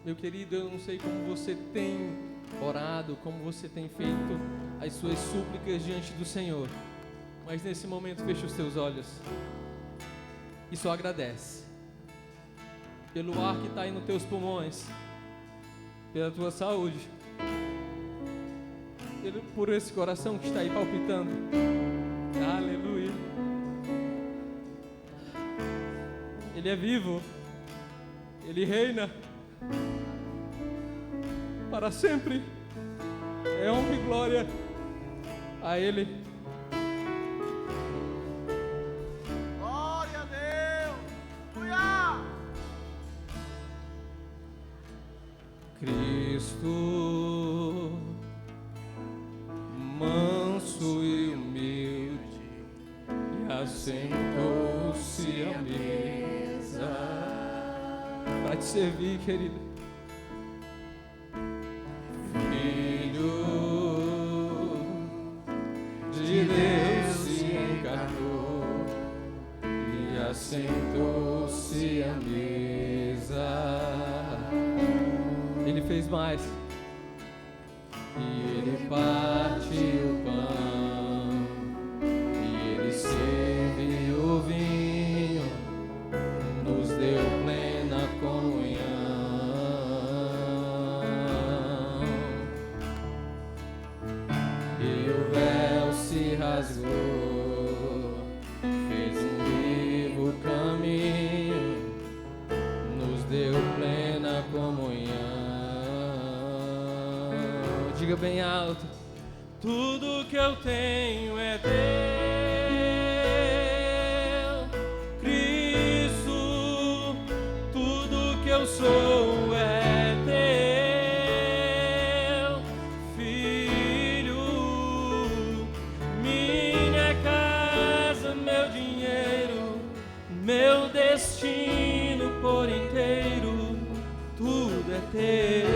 Meu querido, eu não sei como você tem orado, como você tem feito as suas súplicas diante do Senhor, mas nesse momento feche os teus olhos e só agradece pelo ar que está aí nos teus pulmões, pela tua saúde, por esse coração que está aí palpitando. Aleluia. Ele é vivo, Ele reina para sempre. É honra e glória a Ele. Glória a Deus. Aleluia. Cristo, manso e humilde, e assentou-se à mesa para te servir, querido. Filho de Deus se encarnou e assentou-se à mesa. Ele fez mais. E Ele parte o pão e Ele serviu o vinho, nos deu plena comunhão. E o véu se rasgou, fez um vivo caminho, nos deu plena comunhão. Diga bem alto: tudo que eu tenho é teu, Cristo. Tudo que eu sou é teu, Filho. Minha casa, meu dinheiro, meu destino por inteiro, tudo é teu.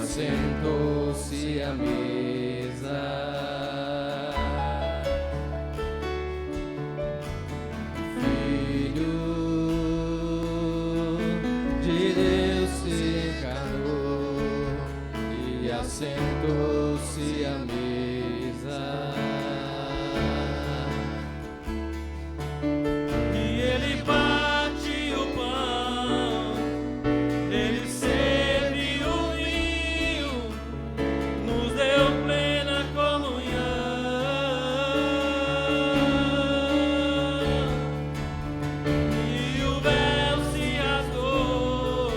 Sentou-se à mesa. Filho de Deus se encarnou e assentou-se à mesa. E Ele bate o pão, Ele serve o vinho, nos deu plena comunhão. E o véu se rasgou,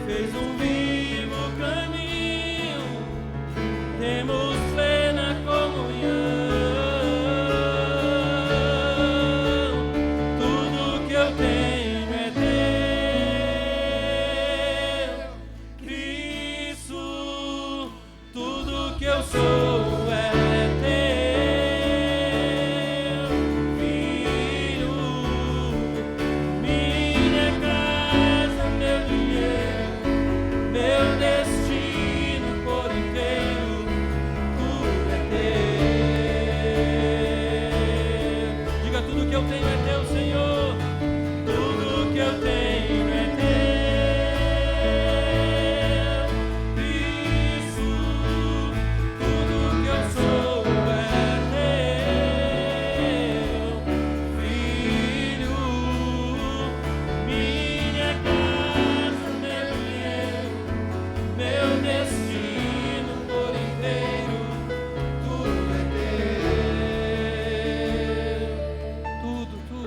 fez um vivo caminho, temos plena comunhão. Tudo que eu tenho é teu, Cristo. Tudo que eu sou é teu, Filho. Minha casa, meu dinheiro, meu destino por inteiro, tudo é teu. Diga: tudo que eu tenho é teu, Senhor. Tudo que eu tenho é teu, Cristo. Tudo que eu sou é teu, Filho. Minha casa, meu dinheiro, meu destino por inteiro, tudo é teu. Tudo, tudo.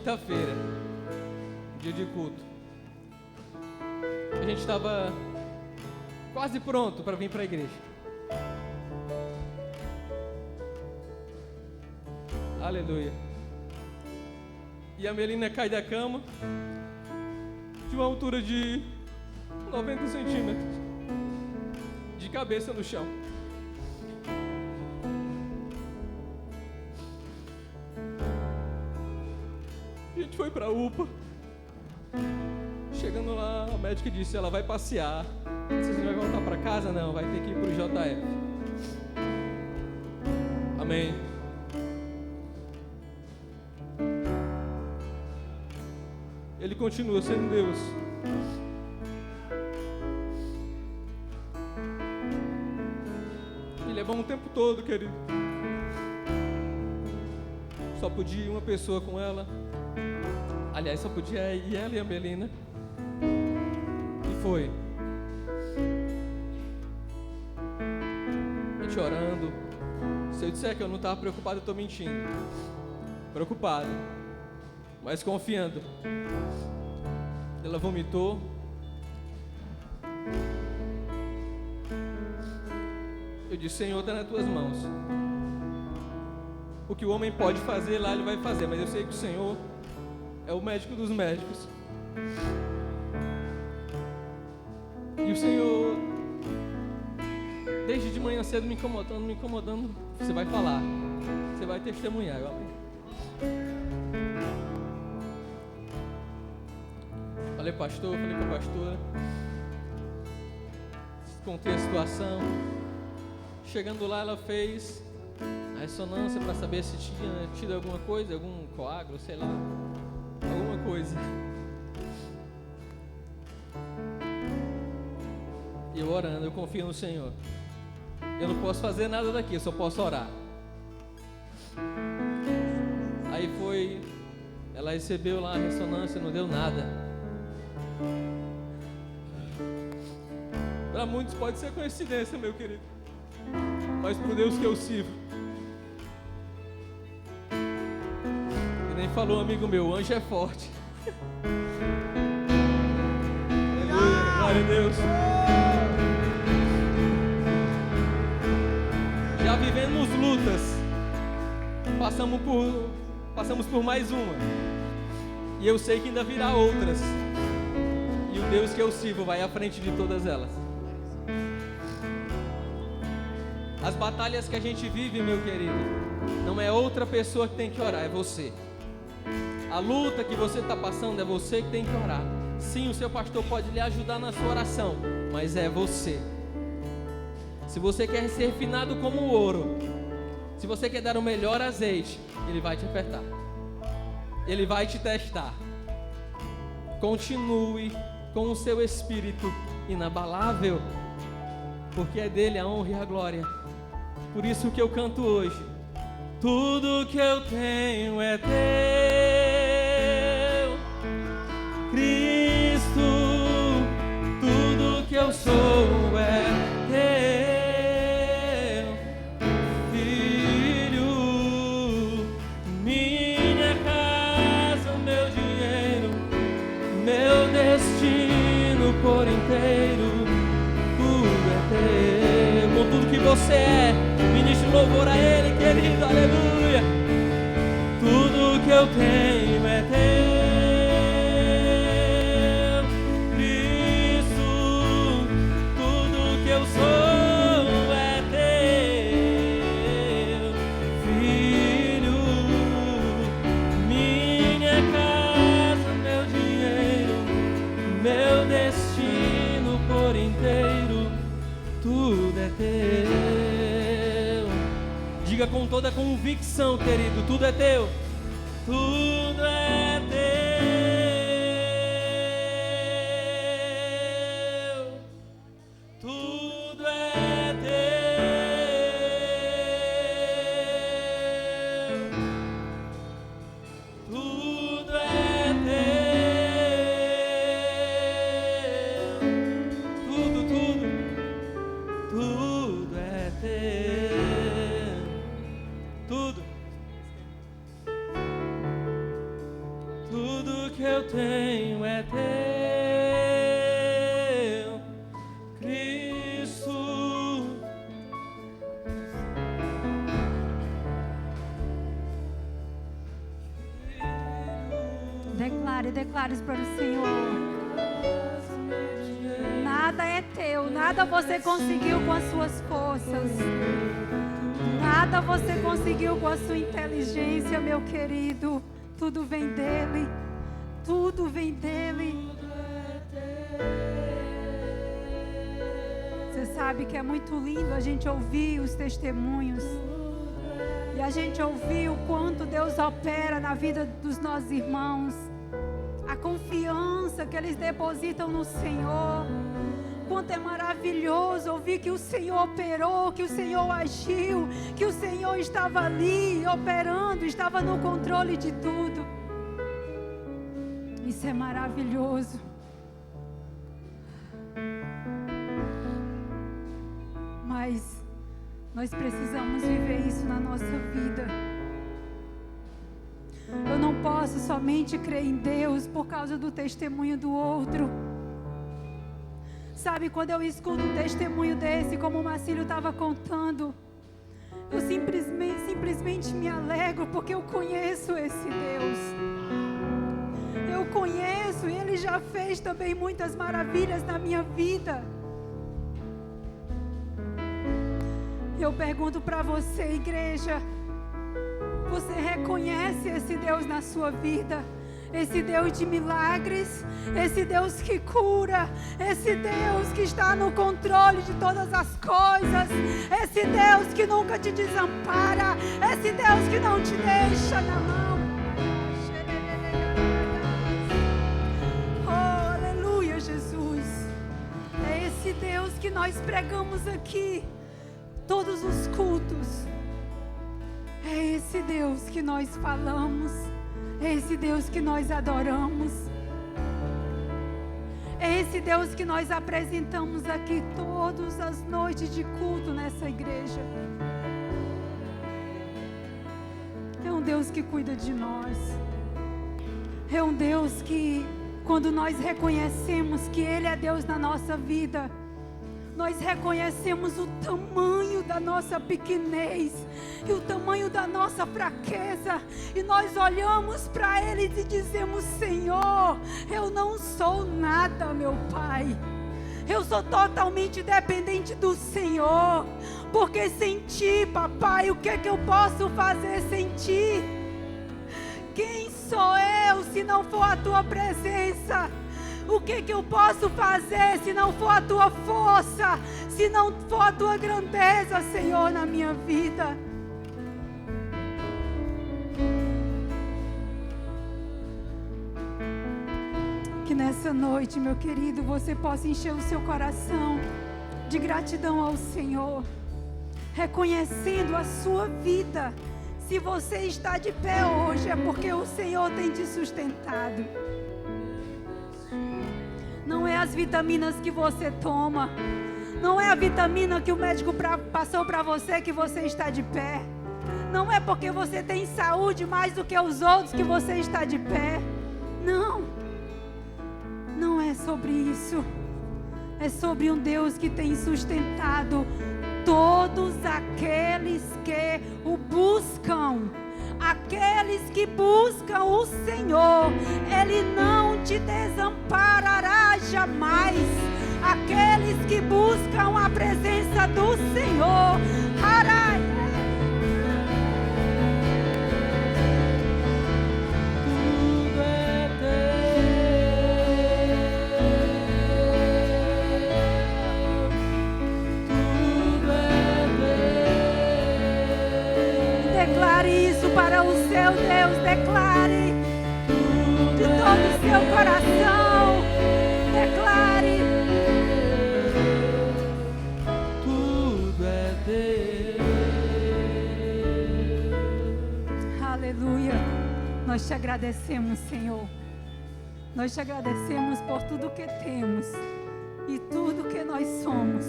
quinta-feira, dia de culto. A gente estava quase pronto para vir para a igreja. Aleluia. E a Melina cai da cama de uma altura de 90 centímetros, de cabeça no chão. A gente foi pra UPA. Chegando lá, a médica disse: ela vai passear. Vocês não vão voltar pra casa? Não, vai ter que ir pro JF. Amém. Ele continua sendo Deus. Ele é bom o tempo todo, querido. Só podia ir uma pessoa com ela. Aliás, só podia ir ela e a Melina. E foi. A gente orando. Se eu disser que eu não estava preocupado, eu estou mentindo. Preocupado, mas confiando. Ela vomitou. Eu disse: Senhor, está nas tuas mãos. O que o homem pode fazer lá, ele vai fazer. Mas eu sei que o Senhor é o médico dos médicos. E o Senhor, desde de manhã cedo, me incomodando. Você vai falar, você vai testemunhar. Falei pastor, falei com a pastora, contei a situação. Chegando lá, ela fez a ressonância para saber se tinha tido alguma coisa, algum coágulo, sei lá, alguma coisa. E eu orando, eu confio no Senhor. Eu não posso fazer nada daqui, eu só posso orar. Aí foi, ela recebeu lá a ressonância, não deu nada. Para muitos pode ser coincidência, meu querido, mas para o Deus que eu sirvo, e nem falou um amigo meu, o anjo é forte. Aleluia, glória a Deus. Já vivemos lutas, passamos por mais uma, e eu sei que ainda virá outras, e o Deus que eu sirvo vai à frente de todas elas. As batalhas que a gente vive, meu querido, não é outra pessoa que tem que orar, é você. A luta que você está passando é você que tem que orar. Sim, o seu pastor pode lhe ajudar na sua oração, mas é você. Se você quer ser refinado como o ouro, se você quer dar o melhor azeite, ele vai te apertar, ele vai te testar. Continue com o seu espírito inabalável, porque é dele a honra e a glória. Por isso que eu canto hoje: tudo que eu tenho é teu, Cristo. Tudo que eu sou é teu, Filho. Minha casa, meu dinheiro, meu destino por inteiro, tudo é teu. Com tudo que você é, ministre louvor a Ele, querido, aleluia. Tudo que eu tenho é teu, Cristo. Tudo que eu sou é teu, Filho. Minha casa, meu dinheiro, meu destino por inteiro, tudo é teu. Diga com toda a convicção, querido: tudo é teu. Tudo é teu. Tudo é teu. Tudo é teu. Tudo é teu. Tudo. declare isso para o Senhor. Nada é teu, nada você conseguiu com as suas forças. Nada você conseguiu com a sua inteligência, meu querido. Tudo vem dele. Tudo vem dele. Você sabe que é muito lindo a gente ouvir os testemunhos. E a gente ouvir o quanto Deus opera na vida dos nossos irmãos. A confiança que eles depositam no Senhor. Quanto é maravilhoso ouvir que o Senhor operou, que o Senhor agiu, que o Senhor estava ali operando, estava no controle de tudo. Isso é maravilhoso. Mas nós precisamos viver isso na nossa vida. Eu não posso somente crer em Deus por causa do testemunho do outro. Sabe, quando eu escuto um testemunho desse, como o Marcílio estava contando, eu simplesmente me alegro, porque eu conheço esse Deus. Eu conheço, e Ele já fez também muitas maravilhas na minha vida. Eu pergunto para você, igreja, você reconhece esse Deus na sua vida? Esse Deus de milagres, esse Deus que cura, esse Deus que está no controle de todas as coisas, esse Deus que nunca te desampara, esse Deus que não te deixa na mão. Oh, aleluia, Jesus. É esse Deus que nós pregamos aqui, todos os cultos. É esse Deus que nós falamos. É esse Deus que nós adoramos. É esse Deus que nós apresentamos aqui todas as noites de culto nessa igreja. É um Deus que cuida de nós. É um Deus que, quando nós reconhecemos que Ele é Deus na nossa vida, nós reconhecemos o tamanho da nossa pequenez e o tamanho da nossa fraqueza, e nós olhamos para Ele e dizemos: Senhor, eu não sou nada, meu Pai. Eu sou totalmente dependente do Senhor, porque sem Ti, Papai, o que é que eu posso fazer sem Ti? Quem sou eu se não for a Tua presença? O que eu posso fazer se não for a Tua força, se não for a Tua grandeza, Senhor, na minha vida? Que nessa noite, meu querido, você possa encher o seu coração de gratidão ao Senhor, reconhecendo a sua vida. Se você está de pé hoje, é porque o Senhor tem te sustentado. Não é as vitaminas que você toma, não é a vitamina que o médico passou para você que você está de pé. Não é porque você tem saúde mais do que os outros que você está de pé. Não, não é sobre isso. É sobre um Deus que tem sustentado todos aqueles que o buscam. Aqueles que buscam o Senhor, Ele não te desamparará jamais. Aqueles que buscam a presença do Senhor, Tudo é teu. declare isso para o seu Deus. Declare de todo o seu coração. Declare. Tudo é Deus. Aleluia. Nós te agradecemos, Senhor. Nós te agradecemos por tudo que temos e tudo que nós somos,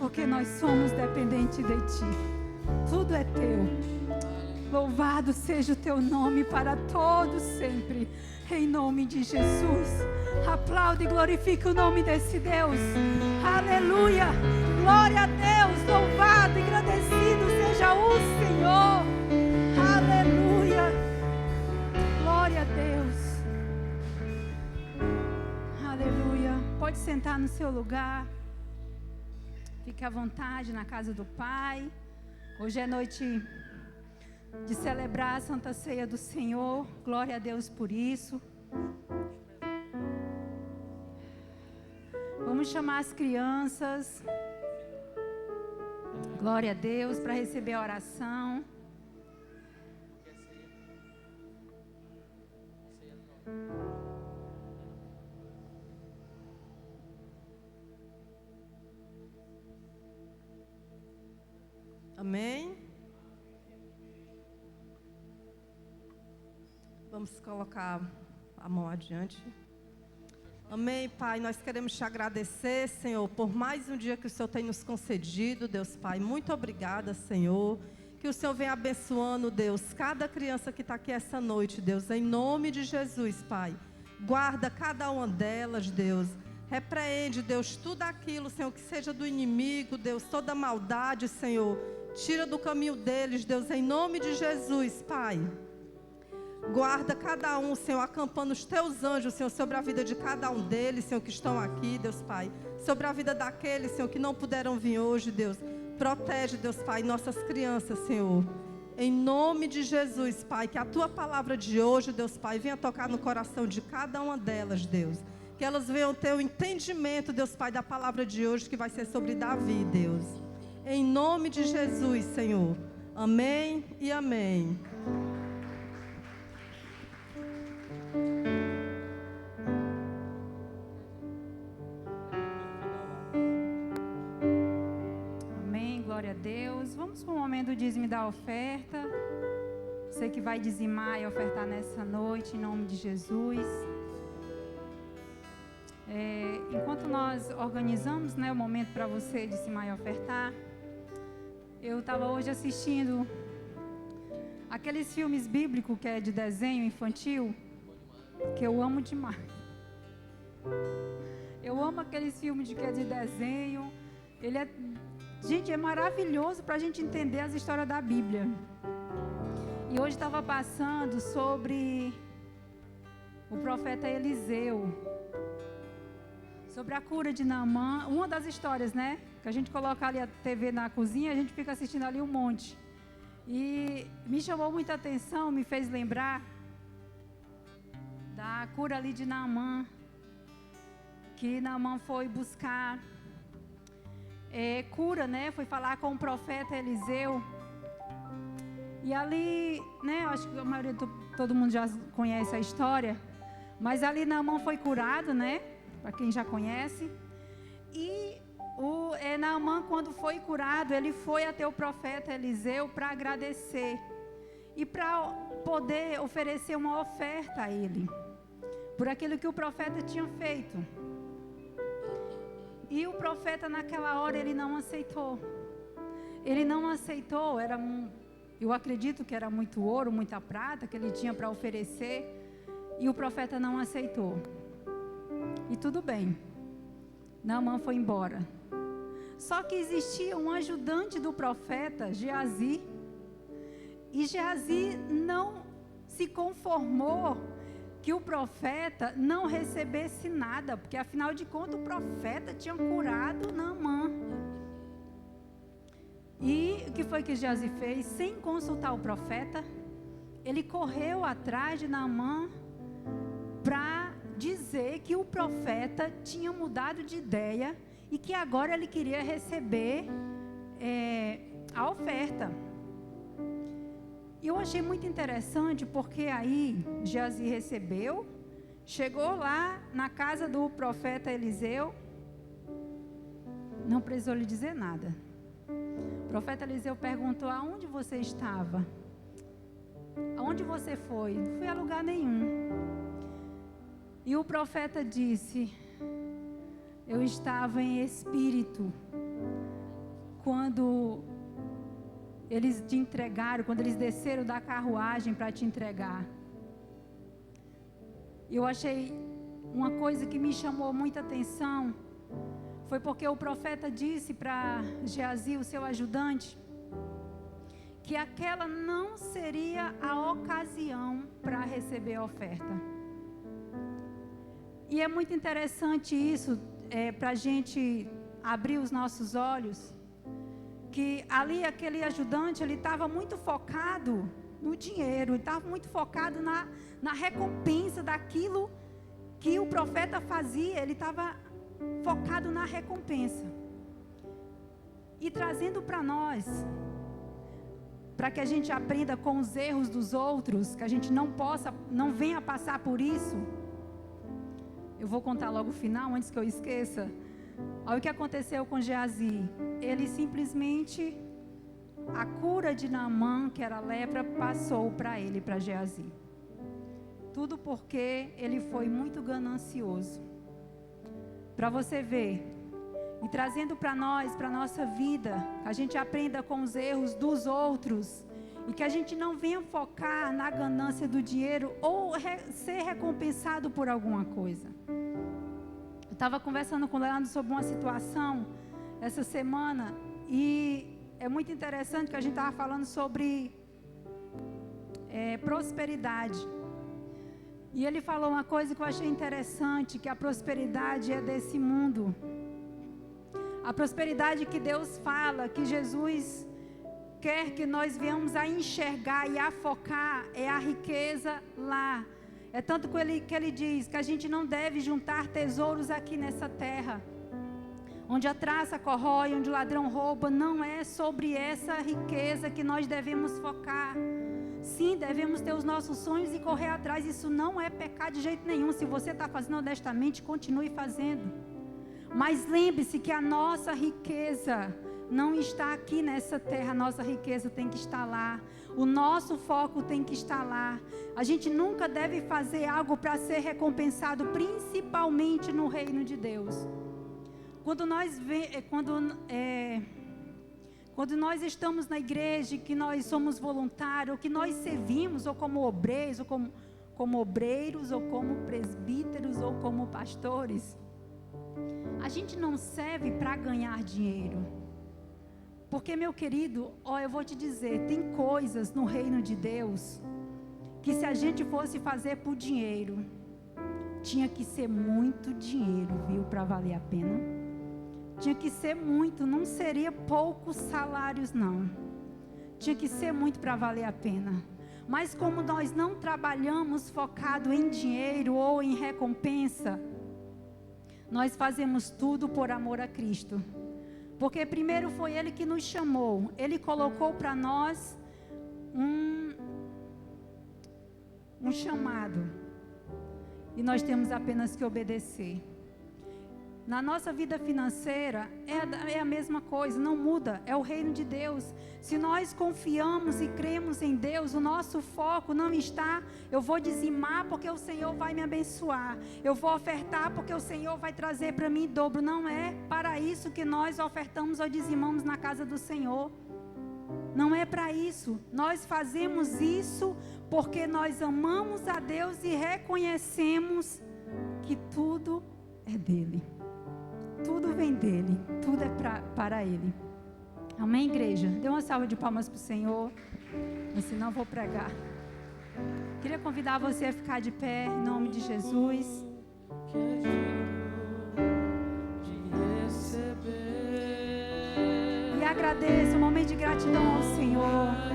porque nós somos dependentes de Ti. Tudo é Teu. Louvado seja o Teu nome para todos sempre, em nome de Jesus. Aplaude e glorifique o nome desse Deus. Aleluia. Glória a Deus. Louvado e agradecido seja o Senhor. Aleluia. Glória a Deus. pode sentar no seu lugar. Fique à vontade na casa do Pai. Hoje é noite de celebrar a Santa Ceia do Senhor. Glória a Deus por isso. Vamos chamar as crianças. Glória a Deus para receber a oração. Amém? Vamos colocar a mão adiante. Amém, Pai, nós queremos te agradecer, Senhor, por mais um dia que o Senhor tem nos concedido, Deus Pai. Muito obrigada, Senhor. Que o Senhor venha abençoando, Deus, cada criança que está aqui essa noite, Deus, em nome de Jesus, Pai. Guarda cada uma delas, Deus. Repreende, Deus, tudo aquilo, Senhor, que seja do inimigo, Deus, toda maldade, Senhor. Tira do caminho deles, Deus, em nome de Jesus, Pai. Guarda cada um, Senhor, acampando os teus anjos, Senhor, sobre a vida de cada um deles, Senhor, que estão aqui, Deus Pai. Sobre a vida daqueles, Senhor, que não puderam vir hoje, Deus. Protege, Deus Pai, nossas crianças, Senhor. Em nome de Jesus, Pai, que a tua palavra de hoje, Deus Pai, venha tocar no coração de cada uma delas, Deus. Que elas venham ter o entendimento, Deus Pai, da palavra de hoje, que vai ser sobre Davi, Deus. Em nome de Jesus, Senhor. Amém e amém. Amém, glória a Deus. Vamos para o momento do dízimo e da oferta. Você que vai dizimar e ofertar nessa noite, em nome de Jesus. Enquanto nós organizamos, né, o momento para você dizimar e ofertar, eu estava hoje assistindo aqueles filmes bíblicos que é de desenho infantil, que eu amo demais. Eu amo aqueles filmes que é de desenho. Gente, é maravilhoso para a gente entender as histórias da Bíblia. E hoje estava passando sobre o profeta Eliseu, sobre a cura de Naamã. Uma das histórias, né? Que a gente coloca ali a TV na cozinha, a gente fica assistindo ali um monte. E me chamou muita atenção, me fez lembrar da cura ali de Naamã, que Naamã foi buscar cura, né? Foi falar com o profeta Eliseu. E ali, né? Acho que a maioria, todo mundo já conhece a história. Mas ali Naamã foi curado, né? Para quem já conhece. E Naamã, quando foi curado, ele foi até o profeta Eliseu para agradecer. E para poder oferecer uma oferta a ele, por aquilo que o profeta tinha feito. E o profeta naquela hora, ele não aceitou. Ele não aceitou, eu acredito que era muito ouro, muita prata que ele tinha para oferecer. E o profeta não aceitou. E tudo bem. Naamã foi embora. Só que existia um ajudante do profeta, Geazi. E Geazi não se conformou que o profeta não recebesse nada, porque afinal de contas o profeta tinha curado Naamã. E o que foi que Geazi fez? Sem consultar o profeta, ele correu atrás de Naamã para dizer que o profeta tinha mudado de ideia e que agora ele queria receber a oferta. E eu achei muito interessante, porque aí Geazi recebeu, chegou lá na casa do profeta Eliseu, não precisou lhe dizer nada. O profeta Eliseu perguntou: aonde você estava? Aonde você foi? Não fui a lugar nenhum. E o profeta disse: eu estava em espírito quando eles te entregaram, quando eles desceram da carruagem para te entregar. Eu achei uma coisa que me chamou muita atenção, foi porque o profeta disse para Geazi, o seu ajudante, que aquela não seria a ocasião para receber a oferta. E é muito interessante isso. para a gente abrir os nossos olhos, que ali aquele ajudante, ele estava muito focado no dinheiro, ele estava muito focado na recompensa daquilo que o profeta fazia, ele estava focado na recompensa. E trazendo para nós, para que a gente aprenda com os erros dos outros, que a gente não venha passar por isso. Eu vou contar logo o final, antes que eu esqueça. Olha o que aconteceu com Geazi. Ele simplesmente, a cura de Naamã, que era lepra, passou para ele, para Geazi. Tudo porque ele foi muito ganancioso. Para você ver. E trazendo para nós, para a nossa vida, a gente aprenda com os erros dos outros. E que a gente não venha focar na ganância do dinheiro ou ser recompensado por alguma coisa. Eu estava conversando com o Leandro sobre uma situação essa semana. E é muito interessante que a gente estava falando sobre prosperidade. E ele falou uma coisa que eu achei interessante, que a prosperidade é desse mundo. A prosperidade que Deus fala, que Jesus quer que nós venhamos a enxergar e a focar, é a riqueza lá. É tanto que ele diz que a gente não deve juntar tesouros aqui nessa terra, onde a traça corrói, onde o ladrão rouba. Não é sobre essa riqueza que nós devemos focar. Sim, devemos ter os nossos sonhos e correr atrás. Isso não é pecado de jeito nenhum. Se você está fazendo honestamente, continue fazendo. Mas lembre-se que a nossa riqueza não está aqui nessa terra. A nossa riqueza tem que estar lá. O nosso foco tem que estar lá. A gente nunca deve fazer algo para ser recompensado, principalmente no reino de Deus. Quando nós estamos na igreja, que nós somos voluntários, que nós servimos, ou como obreiros, ou como obreiros, ou como presbíteros, ou como pastores, a gente não serve para ganhar dinheiro. Porque, meu querido, eu vou te dizer, tem coisas no reino de Deus que se a gente fosse fazer por dinheiro, tinha que ser muito dinheiro, viu, para valer a pena. Tinha que ser muito, não seria poucos salários, não. Tinha que ser muito para valer a pena. Mas como nós não trabalhamos focado em dinheiro ou em recompensa, nós fazemos tudo por amor a Cristo. Porque primeiro foi Ele que nos chamou. Ele colocou para nós um chamado. E nós temos apenas que obedecer. Na nossa vida financeira é a mesma coisa, não muda, é o reino de Deus. Se nós confiamos e cremos em Deus, o nosso foco não está, eu vou dizimar porque o Senhor vai me abençoar, eu vou ofertar porque o Senhor vai trazer para mim em dobro. Não é para isso que nós ofertamos ou dizimamos na casa do Senhor. Não é para isso. Nós fazemos isso porque nós amamos a Deus e reconhecemos que tudo é dele. Tudo vem dele, tudo é para ele. Amém, igreja? Dê uma salva de palmas para o Senhor, senão eu vou pregar. Queria convidar você a ficar de pé, em nome de Jesus. E agradeço, um momento de gratidão ao Senhor.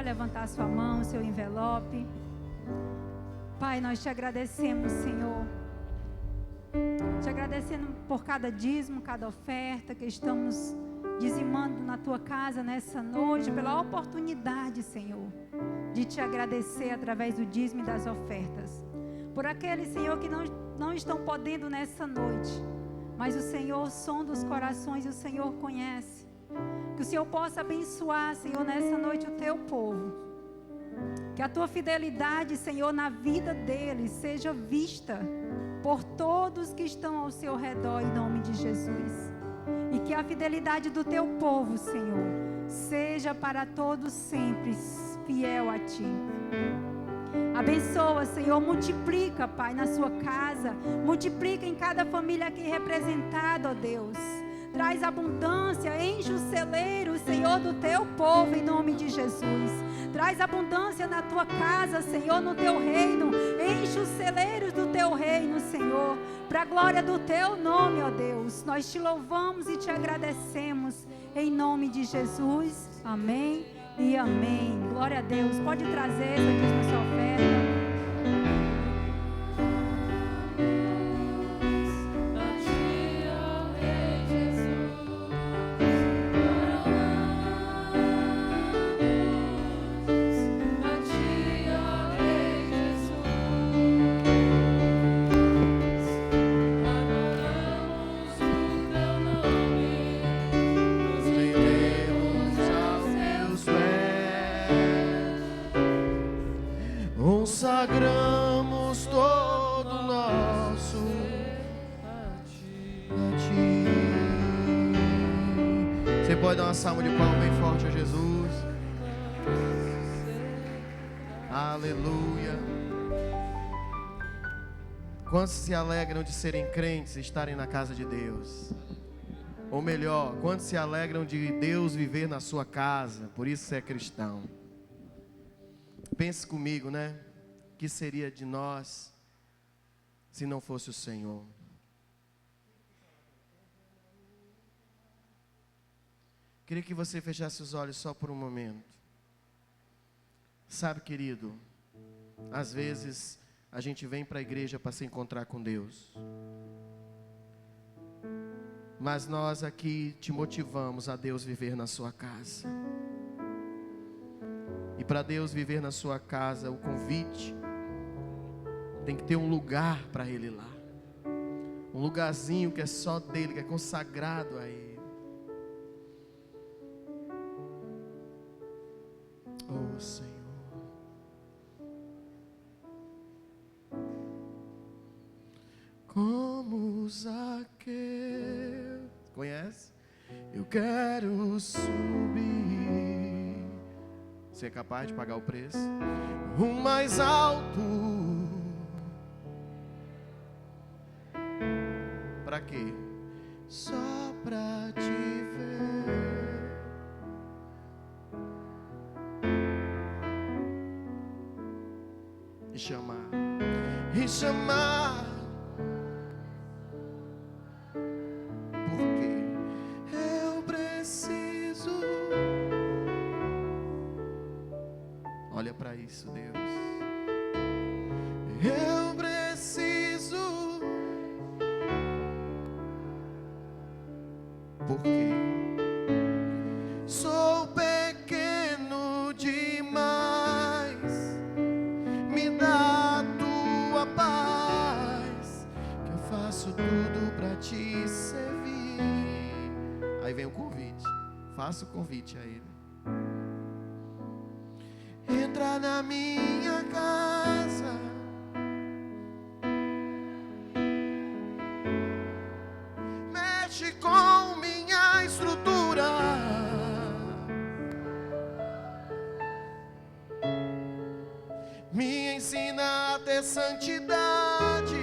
Levantar sua mão, seu envelope. Pai, nós te agradecemos, Senhor. Te agradecendo por cada dízimo, cada oferta que estamos dizimando na tua casa nessa noite, pela oportunidade, Senhor, de te agradecer através do dízimo e das ofertas. Por aqueles, Senhor, que não estão podendo nessa noite, mas o Senhor sonda os corações e o Senhor conhece. Que o Senhor possa abençoar, Senhor, nessa noite o teu povo. Que a tua fidelidade, Senhor, na vida deles seja vista por todos que estão ao seu redor, em nome de Jesus. E que a fidelidade do teu povo, Senhor, seja para todos sempre fiel a ti. Abençoa, Senhor, multiplica, Pai, na sua casa, multiplica em cada família aqui representada, ó Deus. Traz abundância, enche o celeiro, Senhor, do teu povo, em nome de Jesus. Traz abundância na tua casa, Senhor, no teu reino. Enche os celeiros do teu reino, Senhor, para a glória do teu nome, ó Deus. Nós te louvamos e te agradecemos, em nome de Jesus. Amém e amém. Glória a Deus. Pode trazer sua dízimo, sua oferta. Consagramos todo o nosso a ti. Você pode dar uma salva de palmas bem forte a Jesus. Aleluia. Quantos se alegram de serem crentes e estarem na casa de Deus? Ou melhor, quantos se alegram de Deus viver na sua casa? Por isso você é cristão. Pense comigo, né? O que seria de nós se não fosse o Senhor? Queria que você fechasse os olhos só por um momento. Sabe, querido, às vezes a gente vem para a igreja para se encontrar com Deus. Mas nós aqui te motivamos a Deus viver na sua casa. E para Deus viver na sua casa, o convite tem que ter um lugar para Ele lá. Um lugarzinho que é só dele, que é consagrado a Ele. Oh, Senhor. Como Zaqueu. Conhece? Eu quero subir. Você é capaz de pagar o preço? O mais alto. Para quê? Só para te ver. E chamar. E chamar. Porque eu preciso. Olha para isso, Deus. Eu preciso. Porque sou pequeno demais. Me dá a tua paz, que eu faço tudo para te servir. Aí vem o convite. Faça o convite a Ele. Entra na minha casa. Mexe com minha estrutura. Me ensina a ter santidade.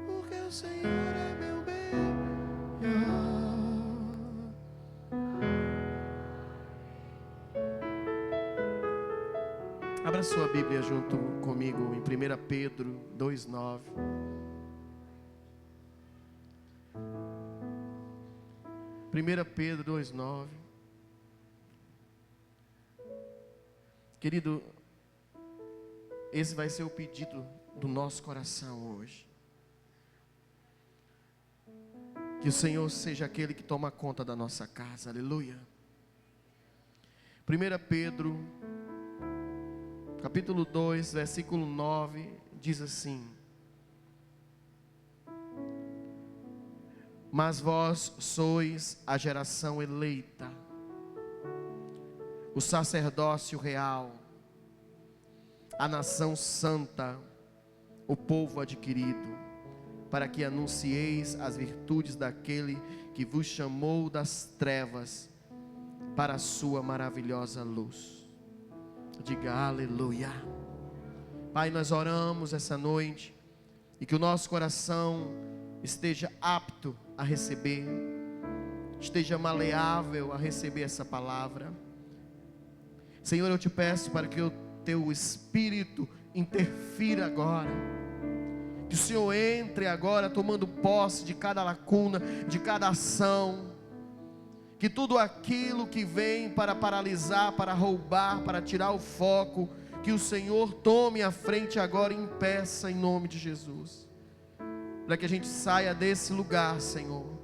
Porque o Senhor é meu bem. Abra sua Bíblia junto comigo em 1 Pedro 2,9. 1 Pedro 2,9. Querido, esse vai ser o pedido do nosso coração hoje. Que o Senhor seja aquele que toma conta da nossa casa, aleluia. 1 Pedro, capítulo 2, versículo 9, diz assim: mas vós sois a geração eleita, o sacerdócio real, a nação santa, o povo adquirido, para que anuncieis as virtudes daquele que vos chamou das trevas para a sua maravilhosa luz. Diga aleluia. Pai, nós oramos essa noite e que o nosso coração esteja apto a receber, esteja maleável a receber essa palavra. Senhor, eu te peço para que o teu Espírito interfira agora, que o Senhor entre agora tomando posse de cada lacuna, de cada ação, que tudo aquilo que vem para paralisar, para roubar, para tirar o foco, que o Senhor tome a frente agora e impeça em nome de Jesus, para que a gente saia desse lugar, Senhor,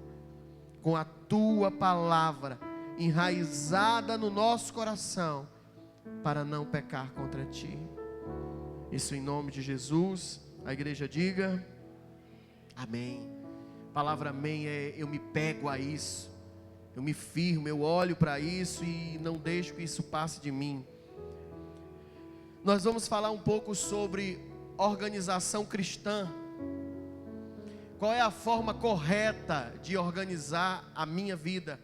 com a tua palavra enraizada no nosso coração, para não pecar contra ti. Isso em nome de Jesus. A igreja diga amém. A palavra amém é: eu me pego a isso, eu me firmo, eu olho para isso e não deixo que isso passe de mim. Nós vamos falar um pouco sobre organização cristã. Qual é a forma correta de organizar a minha vida?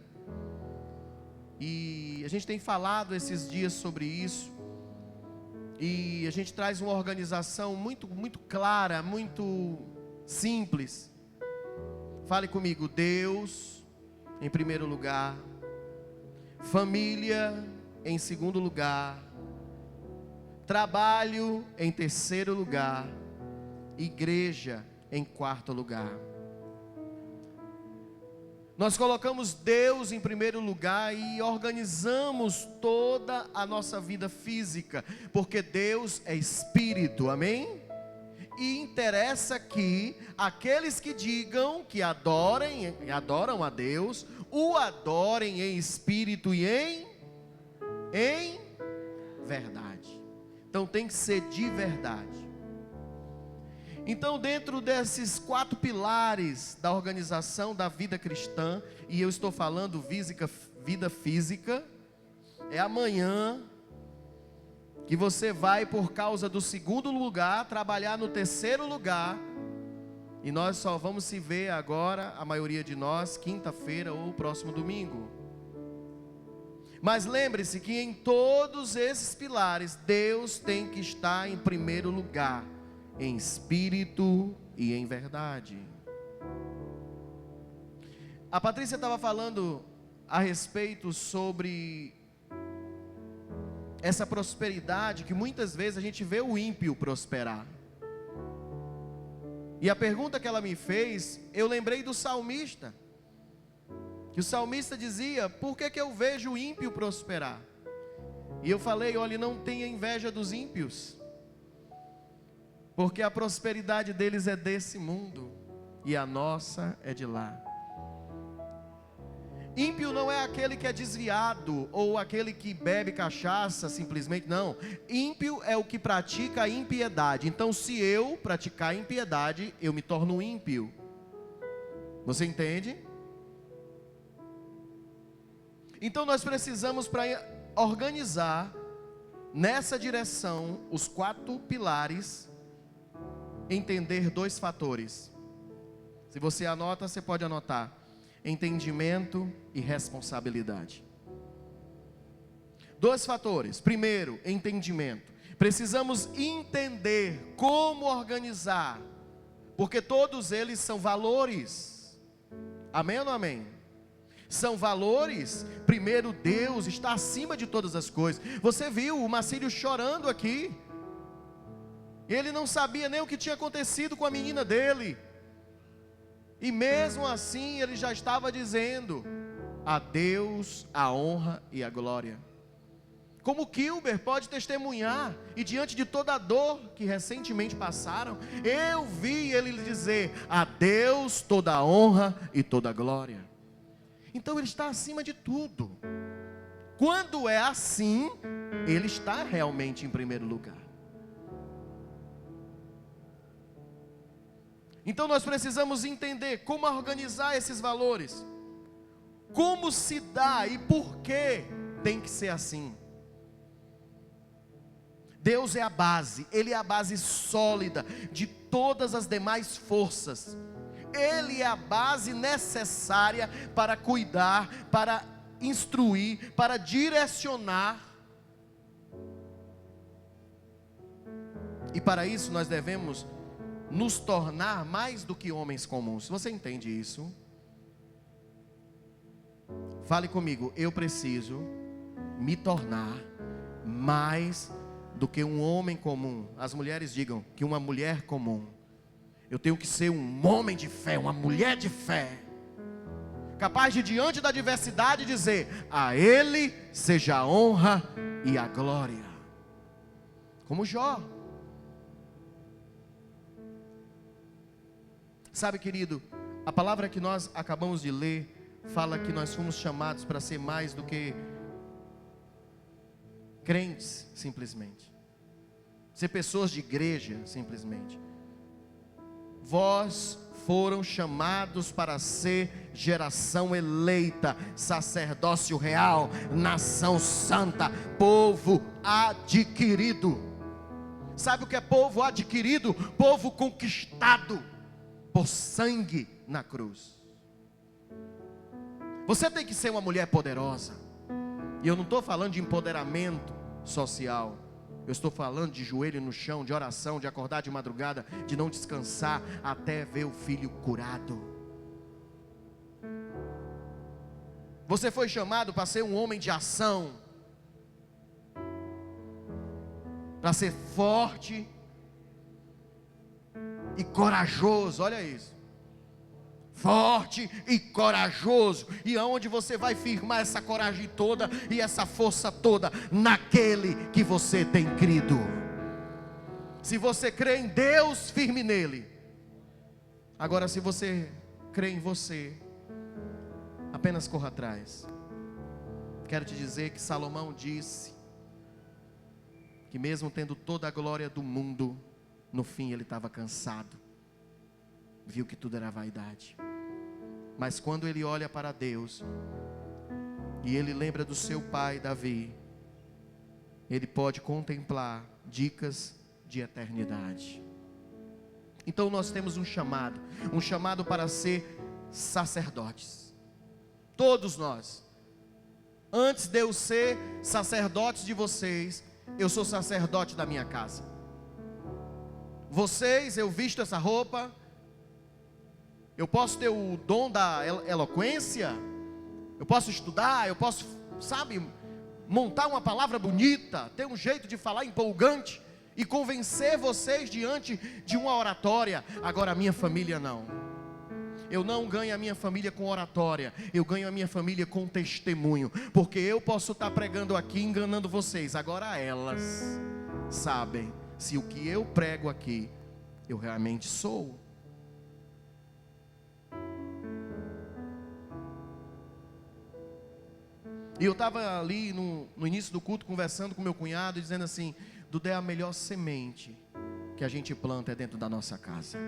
E a gente tem falado esses dias sobre isso. E a gente traz uma organização muito clara, muito simples. Fale comigo: Deus em primeiro lugar, família em segundo lugar, trabalho em terceiro lugar, igreja em quarto lugar. Nós colocamos Deus em primeiro lugar e organizamos toda a nossa vida física, porque Deus é espírito, amém? E interessa que aqueles que digam que adoram a Deus, o adorem em espírito e em verdade. Então tem que ser de verdade. Então, dentro desses 4 pilares da organização da vida cristã, e eu estou falando vida física, é amanhã que você vai, por causa do segundo lugar, trabalhar no terceiro lugar, e nós só vamos se ver agora, a maioria de nós, quinta-feira ou próximo domingo. Mas lembre-se que em todos esses pilares, Deus tem que estar em primeiro lugar, em espírito e em verdade. A Patrícia estava falando a respeito sobre essa prosperidade, que muitas vezes a gente vê o ímpio prosperar. E a pergunta que ela me fez, eu lembrei do salmista, que o salmista dizia: por que eu vejo o ímpio prosperar? E eu falei: olha, não tenha inveja dos ímpios, porque a prosperidade deles é desse mundo e a nossa é de lá. Ímpio não é aquele que é desviado ou aquele que bebe cachaça simplesmente, não. Ímpio é o que pratica a impiedade. Então, se eu praticar a impiedade, eu me torno ímpio. Você entende? Então nós precisamos, para organizar nessa direção os 4 pilares, entender 2 fatores. Se você anota, você pode anotar: entendimento e responsabilidade. 2 fatores. Primeiro, entendimento. Precisamos entender como organizar, porque todos eles são valores. Amém ou não amém? São valores. Primeiro, Deus está acima de todas as coisas. Você viu o Marcílio chorando aqui. Ele não sabia nem o que tinha acontecido com a menina dele. E mesmo assim ele já estava dizendo: a Deus a honra e a glória. como Kilber pode testemunhar, e diante de toda a dor que recentemente passaram, eu vi ele dizer: a Deus toda a honra e toda a glória. Então ele está acima de tudo. Quando é assim, ele está realmente em primeiro lugar. Então nós precisamos entender como organizar esses valores, como se dá e por que tem que ser assim. Deus é a base, Ele é a base sólida de todas as demais forças. Ele é a base necessária para cuidar, para instruir, para direcionar. E para isso nós devemos nos tornar mais do que homens comuns. Você entende isso? Fale comigo: eu preciso me tornar mais do que um homem comum. As mulheres digam que uma mulher comum. Eu tenho que ser um homem de fé, uma mulher de fé, capaz de, diante da adversidade, dizer: a Ele seja a honra e a glória. Como Jó. Sabe, querido, a palavra que nós acabamos de ler fala que nós fomos chamados para ser mais do que crentes, simplesmente. Ser pessoas de igreja, simplesmente. Vós foram chamados para ser geração eleita, sacerdócio real, nação santa, povo adquirido. Sabe o que é povo adquirido? Povo conquistado por sangue na cruz. Você tem que ser uma mulher poderosa. E eu não estou falando de empoderamento social. Eu estou falando de joelho no chão, de oração, de acordar de madrugada, de não descansar até ver o filho curado. Você foi chamado para ser um homem de ação, para ser forte e corajoso. Olha isso. Forte e corajoso. E aonde você vai firmar essa coragem toda e essa força toda? Naquele que você tem crido. Se você crê em Deus, firme nele. Agora, se você crê em você, apenas corra atrás. Quero te dizer que Salomão disse que mesmo tendo toda a glória do mundo, no fim ele estava cansado. Viu que tudo era vaidade. Mas quando ele olha para Deus e ele lembra do seu pai Davi, ele pode contemplar dicas de eternidade. Então nós temos um chamado para ser sacerdotes. Todos nós. Antes de eu ser sacerdote de vocês, eu sou sacerdote da minha casa. Vocês, eu visto essa roupa. Eu posso ter o dom da eloquência, eu posso estudar, eu posso, montar uma palavra bonita, ter um jeito de falar empolgante e convencer vocês diante de uma oratória. Agora a minha família não. Eu não ganho a minha família com oratória, eu ganho a minha família com testemunho, porque eu posso estar pregando aqui enganando vocês, agora elas sabem se o que eu prego aqui eu realmente sou. E eu estava ali no início do culto conversando com meu cunhado, dizendo assim: Dudé, a melhor semente que a gente planta é dentro da nossa casa.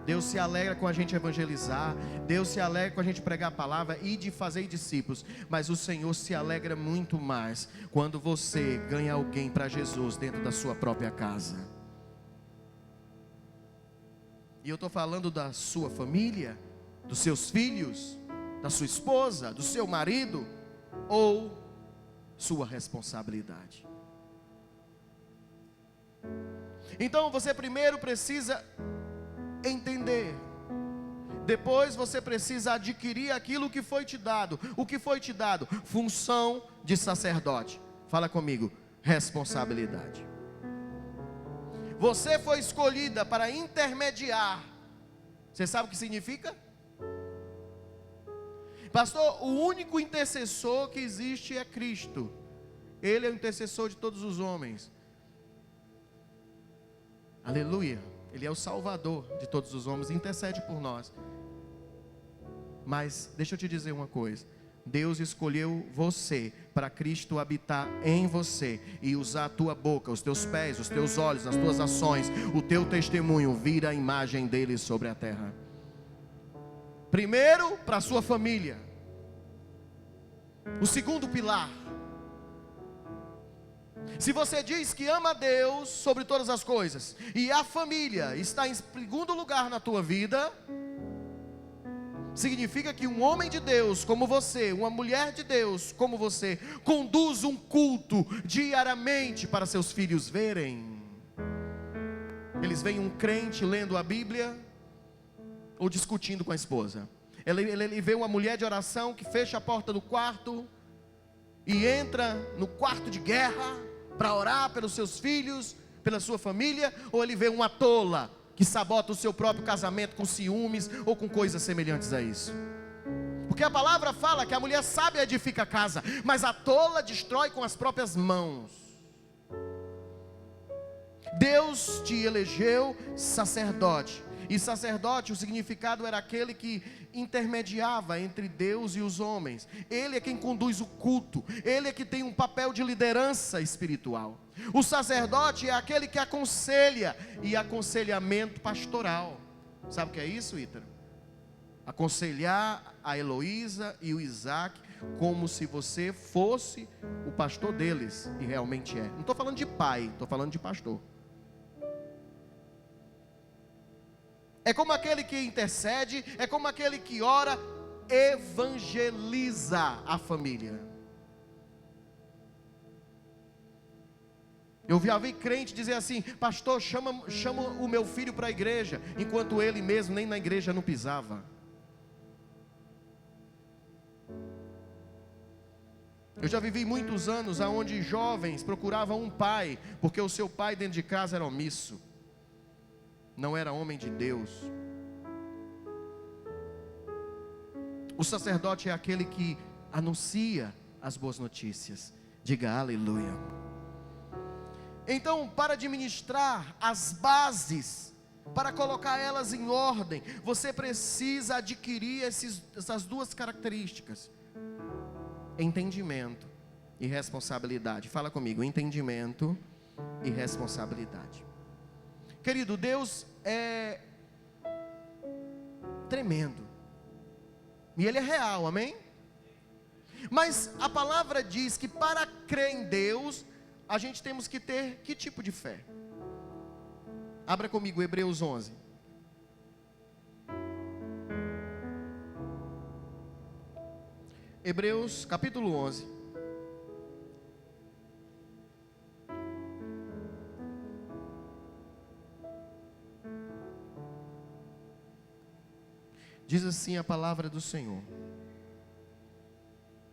Deus se alegra com a gente evangelizar, Deus se alegra com a gente pregar a palavra e de fazer discípulos, mas o Senhor se alegra muito mais quando você ganha alguém para Jesus dentro da sua própria casa. E eu estou falando da sua família, dos seus filhos, da sua esposa, do seu marido, ou sua responsabilidade. Então você primeiro precisa entender, depois você precisa adquirir aquilo que foi te dado. O que foi te dado? Função de sacerdote. Fala comigo: responsabilidade. Você foi escolhida para intermediar. Você sabe o que significa? Pastor, o único intercessor que existe é Cristo. Ele é o intercessor de todos os homens. Aleluia. Ele é o salvador de todos os homens, intercede por nós. Mas deixa eu te dizer uma coisa. Deus escolheu você para Cristo habitar em você e usar a tua boca, os teus pés, os teus olhos, as tuas ações, o teu testemunho, vir a imagem dele sobre a terra. Primeiro, para a sua família. O segundo pilar. Se você diz que ama a Deus sobre todas as coisas e a família está em segundo lugar na tua vida, significa que um homem de Deus como você, uma mulher de Deus como você, conduz um culto diariamente para seus filhos verem. Eles veem um crente lendo a Bíblia ou discutindo com a esposa. Ele vê uma mulher de oração que fecha a porta do quarto e entra no quarto de guerra para orar pelos seus filhos, pela sua família. Ou ele vê uma tola que sabota o seu próprio casamento com ciúmes ou com coisas semelhantes a isso. Porque a palavra fala que a mulher sábia edifica a casa, mas a tola destrói com as próprias mãos. Deus te elegeu sacerdote. E sacerdote, o significado era aquele que intermediava entre Deus e os homens. Ele é quem conduz o culto. Ele é que tem um papel de liderança espiritual. O sacerdote é aquele que aconselha, e aconselhamento pastoral. Sabe o que é isso, Ítaro? Aconselhar a Heloísa e o Isaac como se você fosse o pastor deles, e realmente é. Não estou falando de pai, estou falando de pastor. É como aquele que intercede, é como aquele que ora, evangeliza a família. Eu já vi crente dizer assim: pastor, chama o meu filho para a igreja, enquanto ele mesmo nem na igreja não pisava. Eu já vivi muitos anos onde jovens procuravam um pai, porque o seu pai dentro de casa era omisso, não era homem de Deus. O sacerdote é aquele que anuncia as boas notícias. Diga aleluia. Então, para administrar as bases, para colocar elas em ordem, você precisa adquirir essas duas características: entendimento e responsabilidade. Fala comigo: entendimento e responsabilidade. Querido, Deus é tremendo, e Ele é real, amém? Mas a palavra diz que para crer em Deus, a gente temos que ter que tipo de fé? Abra comigo Hebreus 11. Hebreus capítulo 11. Diz assim a palavra do Senhor,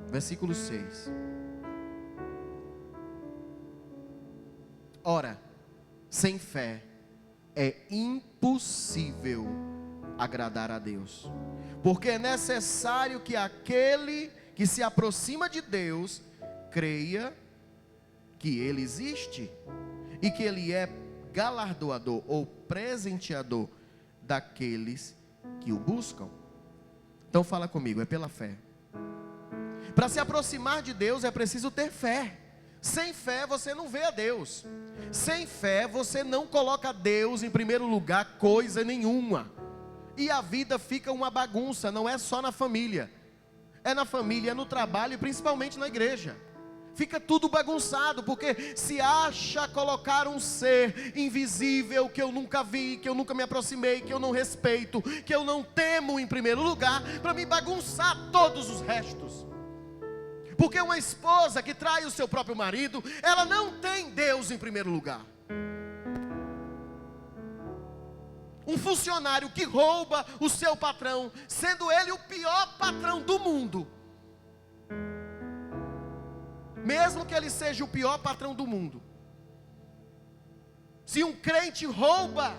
versículo 6. Ora, sem fé é impossível agradar a Deus, porque é necessário que aquele que se aproxima de Deus creia que Ele existe e que Ele é galardoador ou presenteador daqueles que o buscam. Então fala comigo, é pela fé. Para se aproximar de Deus é preciso ter fé. Sem fé você não vê a Deus. Sem fé você não coloca Deus em primeiro lugar coisa nenhuma. E a vida fica uma bagunça, não é só na família. É na família, é no trabalho e principalmente na igreja. Fica tudo bagunçado, porque se acha colocar um ser invisível que eu nunca vi, que eu nunca me aproximei, que eu não respeito, que eu não temo em primeiro lugar, para me bagunçar todos os restos. Porque uma esposa que trai o seu próprio marido, ela não tem Deus em primeiro lugar. Um funcionário que rouba o seu patrão, sendo ele o pior patrão do mundo, mesmo que ele seja o pior patrão do mundo, se um crente rouba,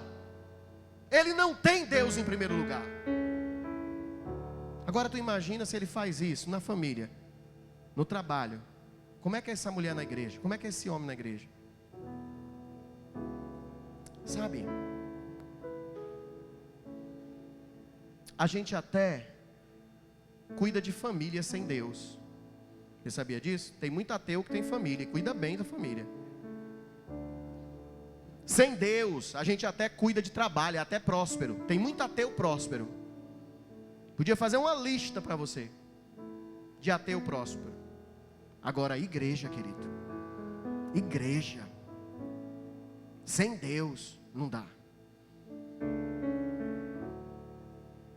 ele não tem Deus em primeiro lugar. Agora tu imagina se ele faz isso na família, no trabalho, Como é que é essa mulher na igreja? Como é que é esse homem na igreja? Sabe? A gente até cuida de família sem Deus. Você sabia disso? Tem muito ateu que tem família e cuida bem da família. Sem Deus, a gente até cuida de trabalho, é até próspero. Tem muito ateu próspero. Podia fazer uma lista para você de ateu próspero. Agora, igreja, querido. Igreja. Sem Deus, não dá.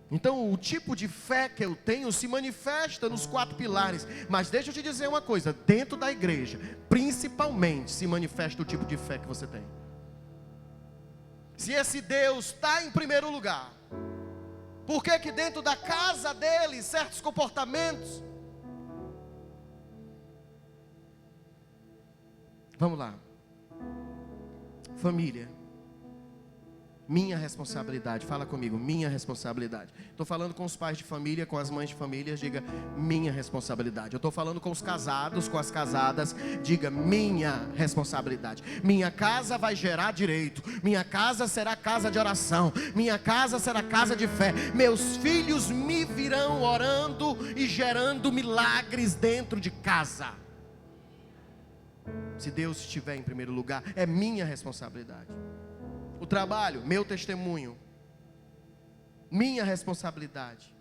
Então, o tipo de fé que eu tenho se manifesta nos 4 pilares. Mas deixa eu te dizer uma coisa. Dentro da igreja, principalmente, se manifesta o tipo de fé que você tem. Se esse Deus está em primeiro lugar, por que que dentro da casa dele, certos comportamentos... Vamos lá. Família. Minha responsabilidade. Fala comigo, minha responsabilidade. Estou falando com os pais de família, com as mães de família. Diga, minha responsabilidade. Eu estou falando com os casados, com as casadas. Diga, minha responsabilidade. Minha casa vai gerar direito. Minha casa será casa de oração. Minha casa será casa de fé. Meus filhos me virão orando e gerando milagres dentro de casa. Se Deus estiver em primeiro lugar, é minha responsabilidade. O trabalho, meu testemunho, minha responsabilidade.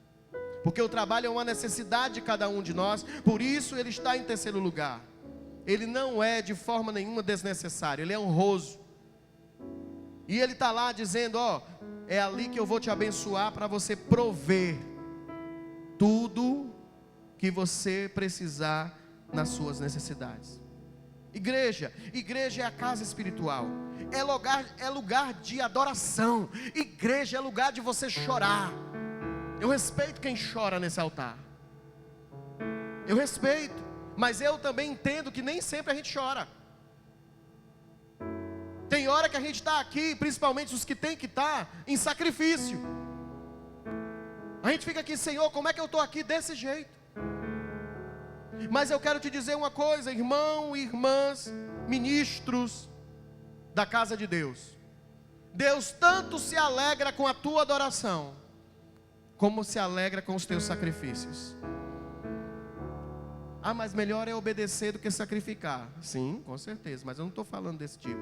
Porque o trabalho é uma necessidade de cada um de nós, por isso ele está em terceiro lugar. Ele não é de forma nenhuma desnecessário, ele é honroso. E ele está lá dizendo, ó, é ali que eu vou te abençoar para você prover tudo que você precisar nas suas necessidades. Igreja é a casa espiritual, é lugar de adoração. Igreja é lugar de você chorar. Eu respeito quem chora nesse altar. Eu respeito, mas eu também entendo que nem sempre a gente chora. Tem hora que a gente está aqui, principalmente os que tem que estar em sacrifício. A gente fica aqui, Senhor, como é que eu estou aqui desse jeito? Mas eu quero te dizer uma coisa, irmão e irmãs, ministros da casa de Deus. Deus tanto se alegra com a tua adoração, como se alegra com os teus sacrifícios. Ah, mas melhor é obedecer do que sacrificar. Sim, com certeza, mas eu não estou falando desse tipo.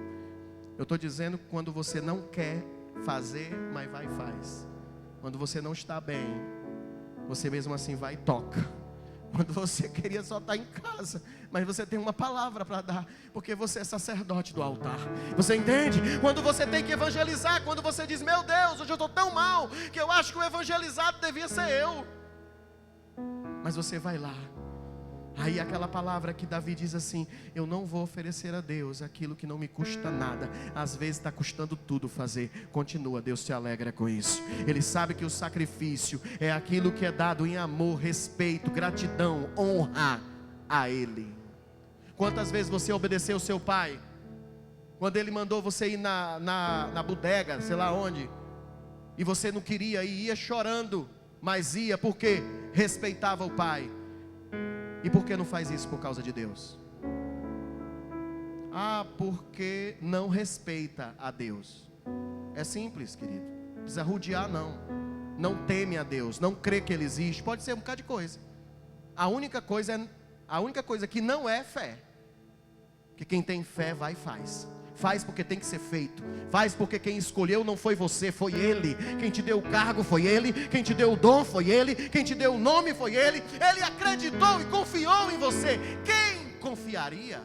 Eu estou dizendo que quando você não quer fazer, mas vai e faz. Quando você não está bem, você mesmo assim vai e toca. Quando você queria só estar em casa, mas você tem uma palavra para dar, porque você é sacerdote do altar. Você entende? Quando você tem que evangelizar, quando você diz, meu Deus, hoje eu estou tão mal, que eu acho que o evangelizado devia ser eu. Mas você vai lá. Aí aquela palavra que Davi diz assim, eu não vou oferecer a Deus aquilo que não me custa nada. Às vezes está custando tudo fazer. Continua, Deus se alegra com isso. Ele sabe que o sacrifício é aquilo que é dado em amor, respeito, gratidão, honra a Ele. Quantas vezes você obedeceu o seu pai? Quando ele mandou você ir na bodega, sei lá onde, e você não queria ir, ia chorando, mas ia porque respeitava o pai. E por que não faz isso por causa de Deus? Ah, porque não respeita a Deus. É simples, querido. Não precisa rodear, não. Não teme a Deus, não crê que Ele existe. Pode ser um bocado de coisa. A única coisa que não é fé. Que quem tem fé vai e faz. Faz porque tem que ser feito. Faz porque quem escolheu não foi você, foi Ele. Quem te deu o cargo foi Ele. Quem te deu o dom foi Ele. Quem te deu o nome foi Ele. Ele acreditou e confiou em você. Quem confiaria?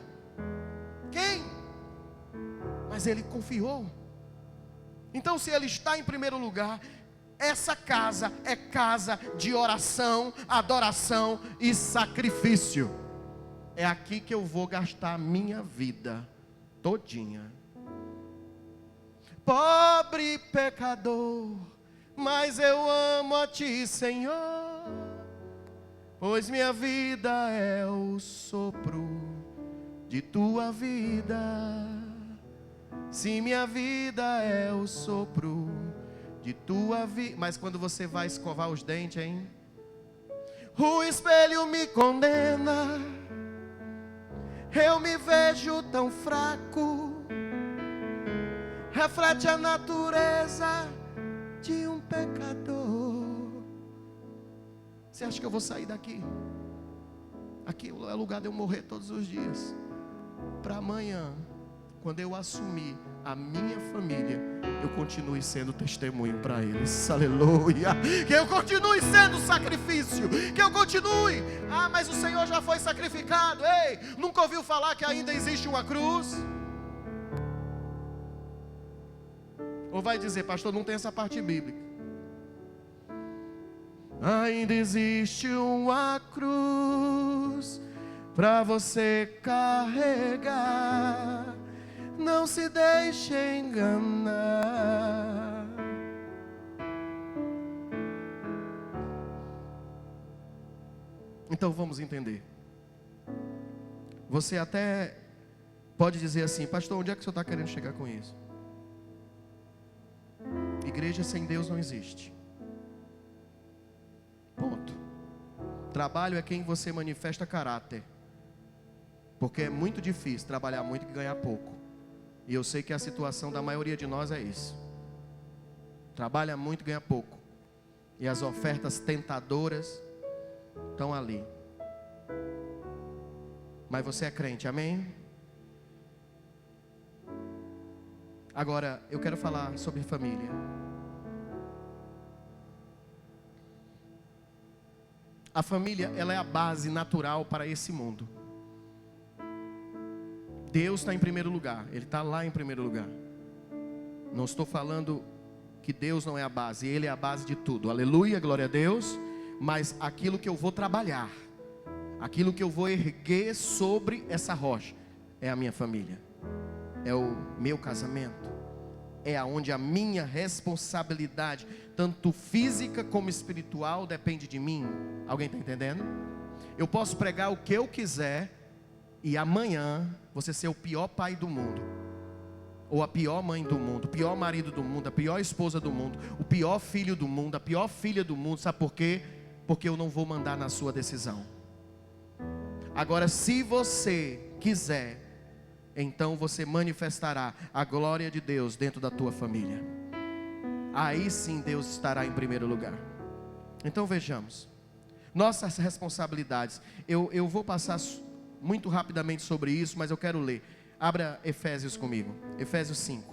Quem? Mas Ele confiou. Então, se Ele está em primeiro lugar, essa casa é casa de oração, adoração e sacrifício. É aqui que eu vou gastar a minha vida todinha. Pobre pecador, mas eu amo a Ti, Senhor, pois minha vida é o sopro de Tua vida. Sim, minha vida é o sopro de Tua vida. Mas quando você vai escovar os dentes, hein? O espelho me condena, Eu me vejo tão fraco, reflete a natureza de um pecador. Você acha que eu vou sair daqui? Aqui é o lugar de eu morrer todos os dias, para amanhã, quando eu assumir a minha família, eu continue sendo testemunho para eles. Aleluia. Que eu continue sendo sacrifício, que eu continue. Ah, mas o Senhor já foi sacrificado. Ei, nunca ouviu falar que ainda existe uma cruz? Ou vai dizer, pastor, não tem essa parte bíblica. Ainda existe uma cruz para você carregar. Não se deixe enganar. Então vamos entender. Você até pode dizer assim, pastor, onde é que o senhor está querendo chegar com isso? Igreja sem Deus não existe. Ponto. Trabalho é quem você manifesta caráter. Porque é muito difícil trabalhar muito e ganhar pouco. E eu sei que a situação da maioria de nós é isso. Trabalha muito e ganha pouco. E as ofertas tentadoras estão ali. Mas você é crente, amém? Agora, eu quero falar sobre família. A família, ela é a base natural para esse mundo. Deus está em primeiro lugar. Ele está lá em primeiro lugar. Não estou falando que Deus não é a base. Ele é a base de tudo. Aleluia, glória a Deus. Mas aquilo que eu vou trabalhar, aquilo que eu vou erguer sobre essa rocha, é a minha família. É o meu casamento. É aonde a minha responsabilidade, tanto física como espiritual, depende de mim. Alguém está entendendo? Eu posso pregar o que eu quiser e amanhã você ser o pior pai do mundo, ou a pior mãe do mundo, o pior marido do mundo, a pior esposa do mundo, o pior filho do mundo, a pior filha do mundo. Sabe por quê? Porque eu não vou mandar na sua decisão. Agora, se você quiser, então você manifestará a glória de Deus dentro da tua família. Aí sim Deus estará em primeiro lugar. Então vejamos nossas responsabilidades. Eu vou passar muito rapidamente sobre isso, mas eu quero ler. Abra Efésios comigo, Efésios 5.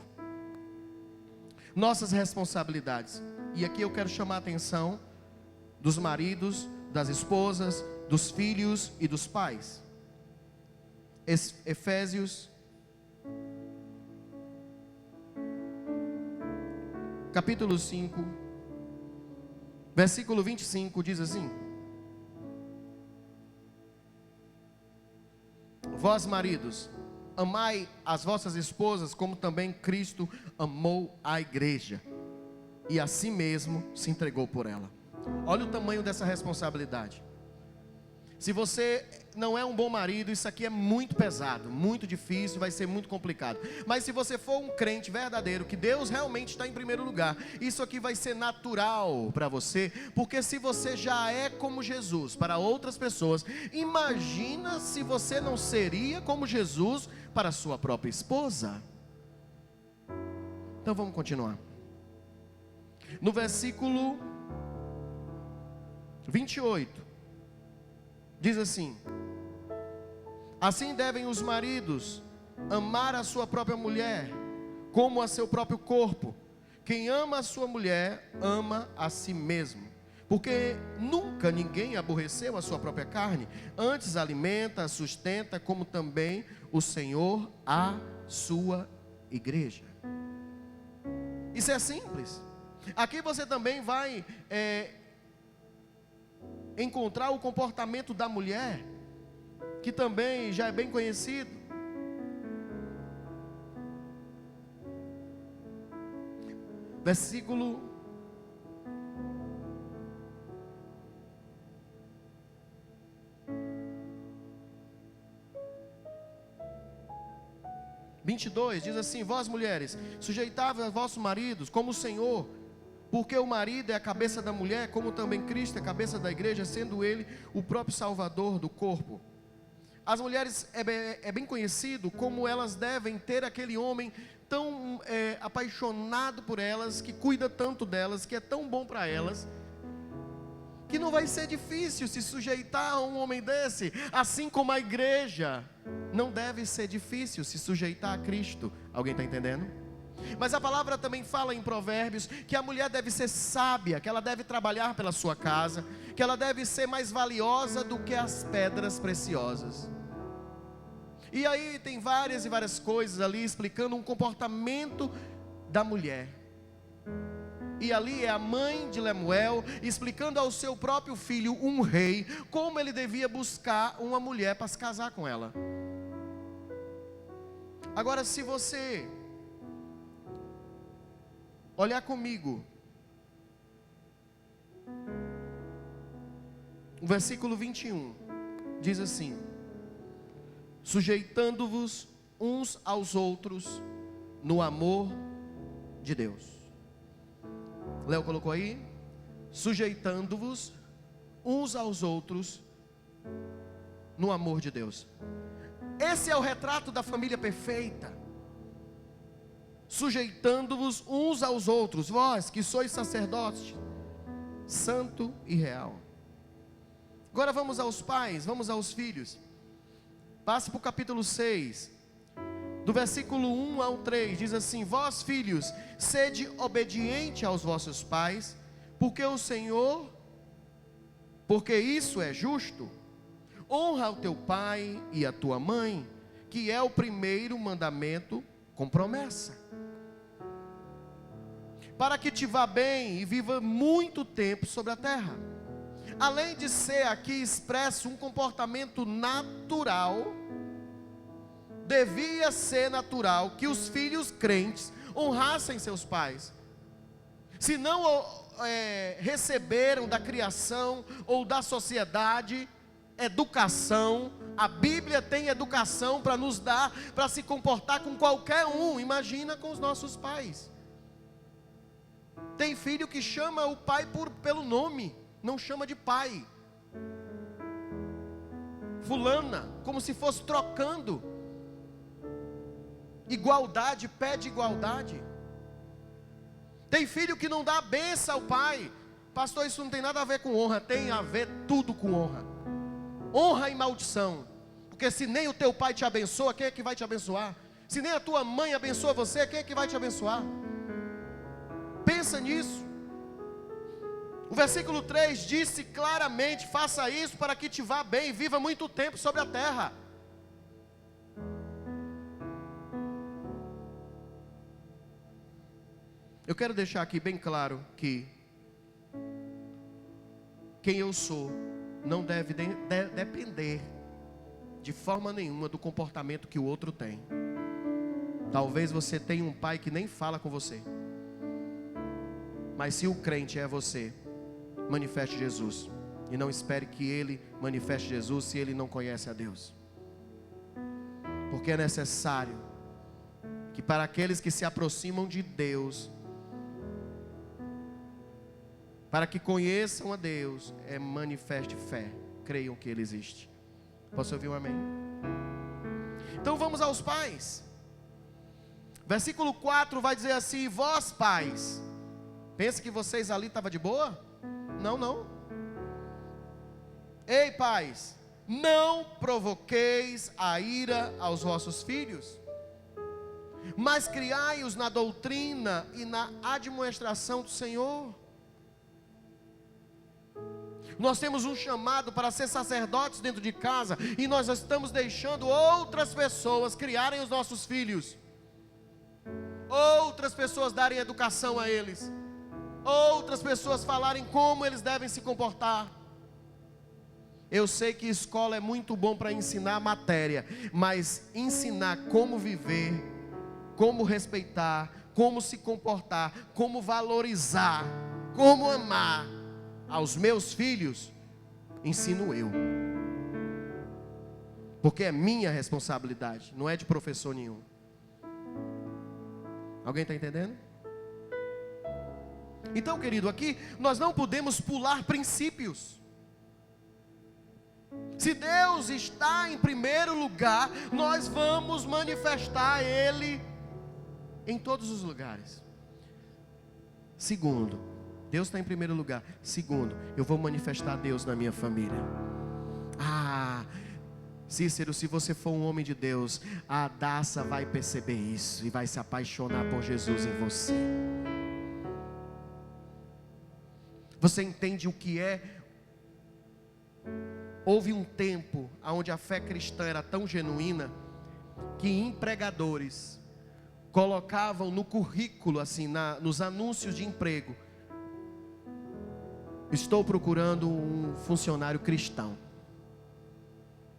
Nossas responsabilidades. E aqui eu quero chamar a atenção dos maridos, das esposas, dos filhos e dos pais. Efésios capítulo 5, versículo 25 diz assim: Vós, maridos, amai as vossas esposas como também Cristo amou a igreja e a si mesmo se entregou por ela. Olha o tamanho dessa responsabilidade. Se você não é um bom marido, isso aqui é muito pesado, muito difícil, vai ser muito complicado. Mas se você for um crente verdadeiro, que Deus realmente está em primeiro lugar, isso aqui vai ser natural para você. Porque se você já é como Jesus para outras pessoas, imagina se você não seria como Jesus para a sua própria esposa. Então vamos continuar. No versículo 28 diz assim: assim devem os maridos amar a sua própria mulher como a seu próprio corpo. Quem ama a sua mulher ama a si mesmo, porque nunca ninguém aborreceu a sua própria carne, antes alimenta, sustenta, como também o Senhor a sua igreja. Isso é simples. Aqui você também vai encontrar o comportamento da mulher, que também já é bem conhecido. Versículo 22 diz assim: vós mulheres, sujeitai-vos a vossos maridos como o Senhor, porque o marido é a cabeça da mulher, como também Cristo é a cabeça da igreja, sendo ele o próprio Salvador do corpo. as mulheres é bem conhecido como elas devem ter aquele homem tão apaixonado por elas, que cuida tanto delas, que é tão bom para elas, que não vai ser difícil se sujeitar a um homem desse, assim como a igreja não deve ser difícil se sujeitar a Cristo. Alguém está entendendo? Mas a palavra também fala em Provérbios que a mulher deve ser sábia, que ela deve trabalhar pela sua casa, que ela deve ser mais valiosa do que as pedras preciosas. E aí tem várias e várias coisas ali explicando um comportamento da mulher. E ali é a mãe de Lemuel explicando ao seu próprio filho, um rei, como ele devia buscar uma mulher para se casar com ela. Agora, se você olhar comigo o versículo 21, diz assim: sujeitando-vos uns aos outros no amor de Deus. Léo colocou aí, sujeitando-vos uns aos outros no amor de Deus. Esse é o retrato da família perfeita. Sujeitando-vos uns aos outros, vós que sois sacerdotes, santo e real. Agora vamos aos pais, vamos aos filhos. Passe para o capítulo 6, do versículo 1 ao 3, diz assim: vós filhos, sede obediente aos vossos pais, porque isso é justo. Honra o teu pai e a tua mãe, que é o primeiro mandamento com promessa, para que te vá bem e viva muito tempo sobre a terra. Além de ser aqui expresso um comportamento natural, devia ser natural que os filhos crentes honrassem seus pais. Se não receberam da criação ou da sociedade educação, a Bíblia tem educação para nos dar, para se comportar com qualquer um. Imagina com os nossos pais. Tem filho que chama o pai pelo nome, não chama de pai. Fulana, como se fosse trocando. Igualdade, pede igualdade. Tem filho que não dá benção ao pai. Pastor, isso não tem nada a ver com honra. Tem a ver tudo com honra. Honra e maldição. Porque se nem o teu pai te abençoa, quem é que vai te abençoar? Se nem a tua mãe abençoa você, quem é que vai te abençoar? Pensa nisso. O versículo 3 disse claramente: faça isso para que te vá bem, viva muito tempo sobre a terra. Eu quero deixar aqui bem claro que quem eu sou não deve depender de forma nenhuma do comportamento que o outro tem. Talvez você tenha um pai que nem fala com você, mas se o crente é você, manifeste Jesus. E não espere que ele manifeste Jesus se ele não conhece a Deus. Porque é necessário que para aqueles que se aproximam de Deus, para que conheçam a Deus, manifeste fé, creiam que Ele existe. Posso ouvir um amém? Então vamos aos pais. Versículo 4 vai dizer assim: vós pais, pensa que vocês ali estavam de boa? Não, não. Ei pais, não provoqueis a ira aos vossos filhos, mas criai-os na doutrina e na admoestação do Senhor. Nós temos um chamado para ser sacerdotes dentro de casa, e nós estamos deixando outras pessoas criarem os nossos filhos, outras pessoas darem educação a eles, outras pessoas falarem como eles devem se comportar. Eu sei que escola é muito bom para ensinar matéria, mas ensinar como viver, como respeitar, como se comportar, como valorizar, como amar aos meus filhos, ensino eu, porque é minha responsabilidade, não é de professor nenhum. Alguém está entendendo? Então, querido, aqui nós não podemos pular princípios. Se Deus está em primeiro lugar, nós vamos manifestar Ele em todos os lugares. Segundo, Deus está em primeiro lugar. Segundo, eu vou manifestar Deus na minha família. Cícero, se você for um homem de Deus, a Daça vai perceber isso e vai se apaixonar por Jesus em você. Você entende o que é? Houve um tempo onde a fé cristã era tão genuína que empregadores colocavam no currículo, assim, nos anúncios de emprego: estou procurando um funcionário cristão.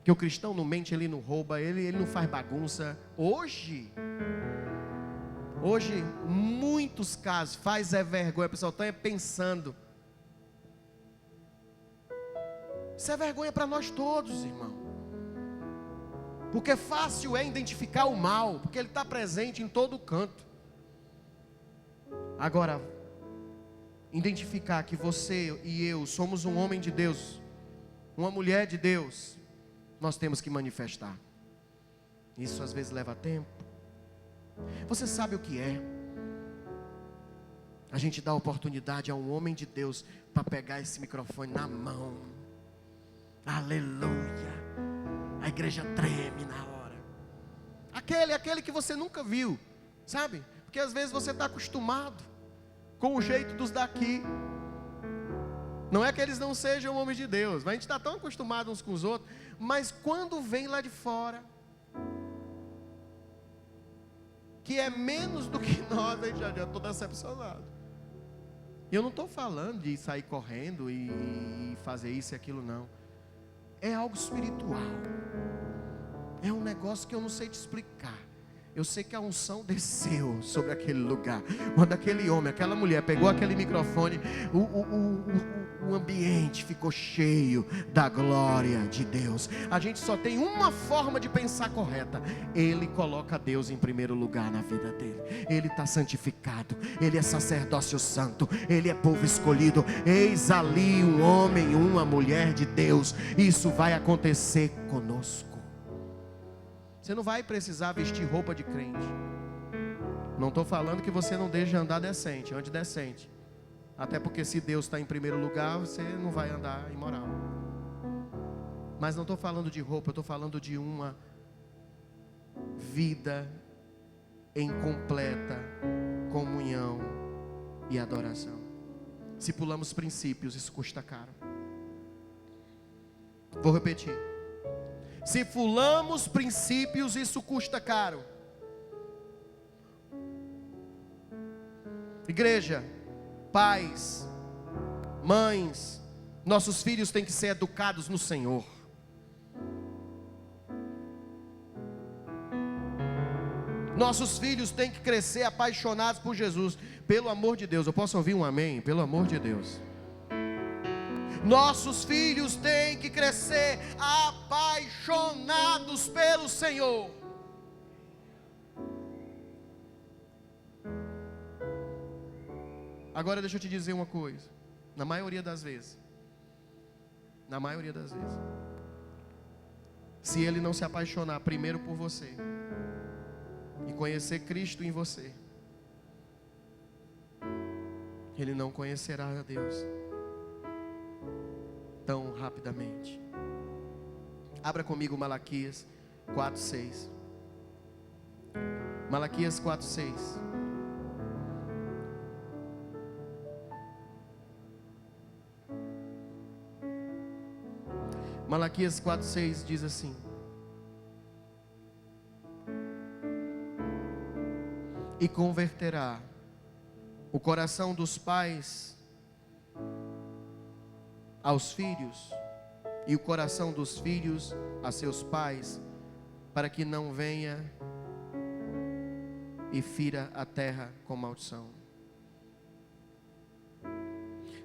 Que o cristão não mente, ele não rouba, ele não faz bagunça. Hoje, muitos casos, faz vergonha, o pessoal está pensando. Isso é vergonha para nós todos, irmão. Porque fácil é identificar o mal, porque ele está presente em todo canto. Agora, identificar que você e eu somos um homem de Deus, uma mulher de Deus, nós temos que manifestar. Isso às vezes leva tempo. Você sabe o que é? A gente dá oportunidade a um homem de Deus para pegar esse microfone na mão. Aleluia. A igreja treme na hora. Aquele que você nunca viu, sabe? Porque às vezes você está acostumado com o jeito dos daqui. Não é que eles não sejam homens de Deus, mas a gente está tão acostumado uns com os outros. Mas quando vem lá de fora, que é menos do que nós, a gente já estou decepcionado. E eu não estou falando de sair correndo e fazer isso e aquilo, não. É algo espiritual. É um negócio que eu não sei te explicar. Eu sei que a unção desceu sobre aquele lugar. Quando aquele homem, aquela mulher pegou aquele microfone, o ambiente ficou cheio da glória de Deus. A gente só tem uma forma de pensar correta. Ele coloca Deus em primeiro lugar na vida dele. Ele está santificado. Ele é sacerdócio santo. Ele é povo escolhido. Eis ali um homem, uma mulher de Deus. Isso vai acontecer conosco. Você não vai precisar vestir roupa de crente. Não estou falando que você não deixe andar decente, ande decente. Até porque se Deus está em primeiro lugar, você não vai andar imoral. Mas não estou falando de roupa, eu estou falando de uma vida em completa comunhão e adoração. Se pulamos princípios, isso custa caro. Vou repetir. Se pulamos princípios, isso custa caro. Igreja, pais, mães, nossos filhos têm que ser educados no Senhor. Nossos filhos têm que crescer apaixonados por Jesus. Pelo amor de Deus, eu posso ouvir um amém? Pelo amor de Deus. Nossos filhos têm que crescer apaixonados pelo Senhor. Agora deixa eu te dizer uma coisa. Na maioria das vezes, se ele não se apaixonar primeiro por você e conhecer Cristo em você, ele não conhecerá a Deus tão rapidamente. Abra comigo Malaquias 4:6. Malaquias 4:6. Malaquias 4:6 diz assim: e converterá o coração dos pais aos filhos, e o coração dos filhos a seus pais, para que não venha e fira a terra com maldição.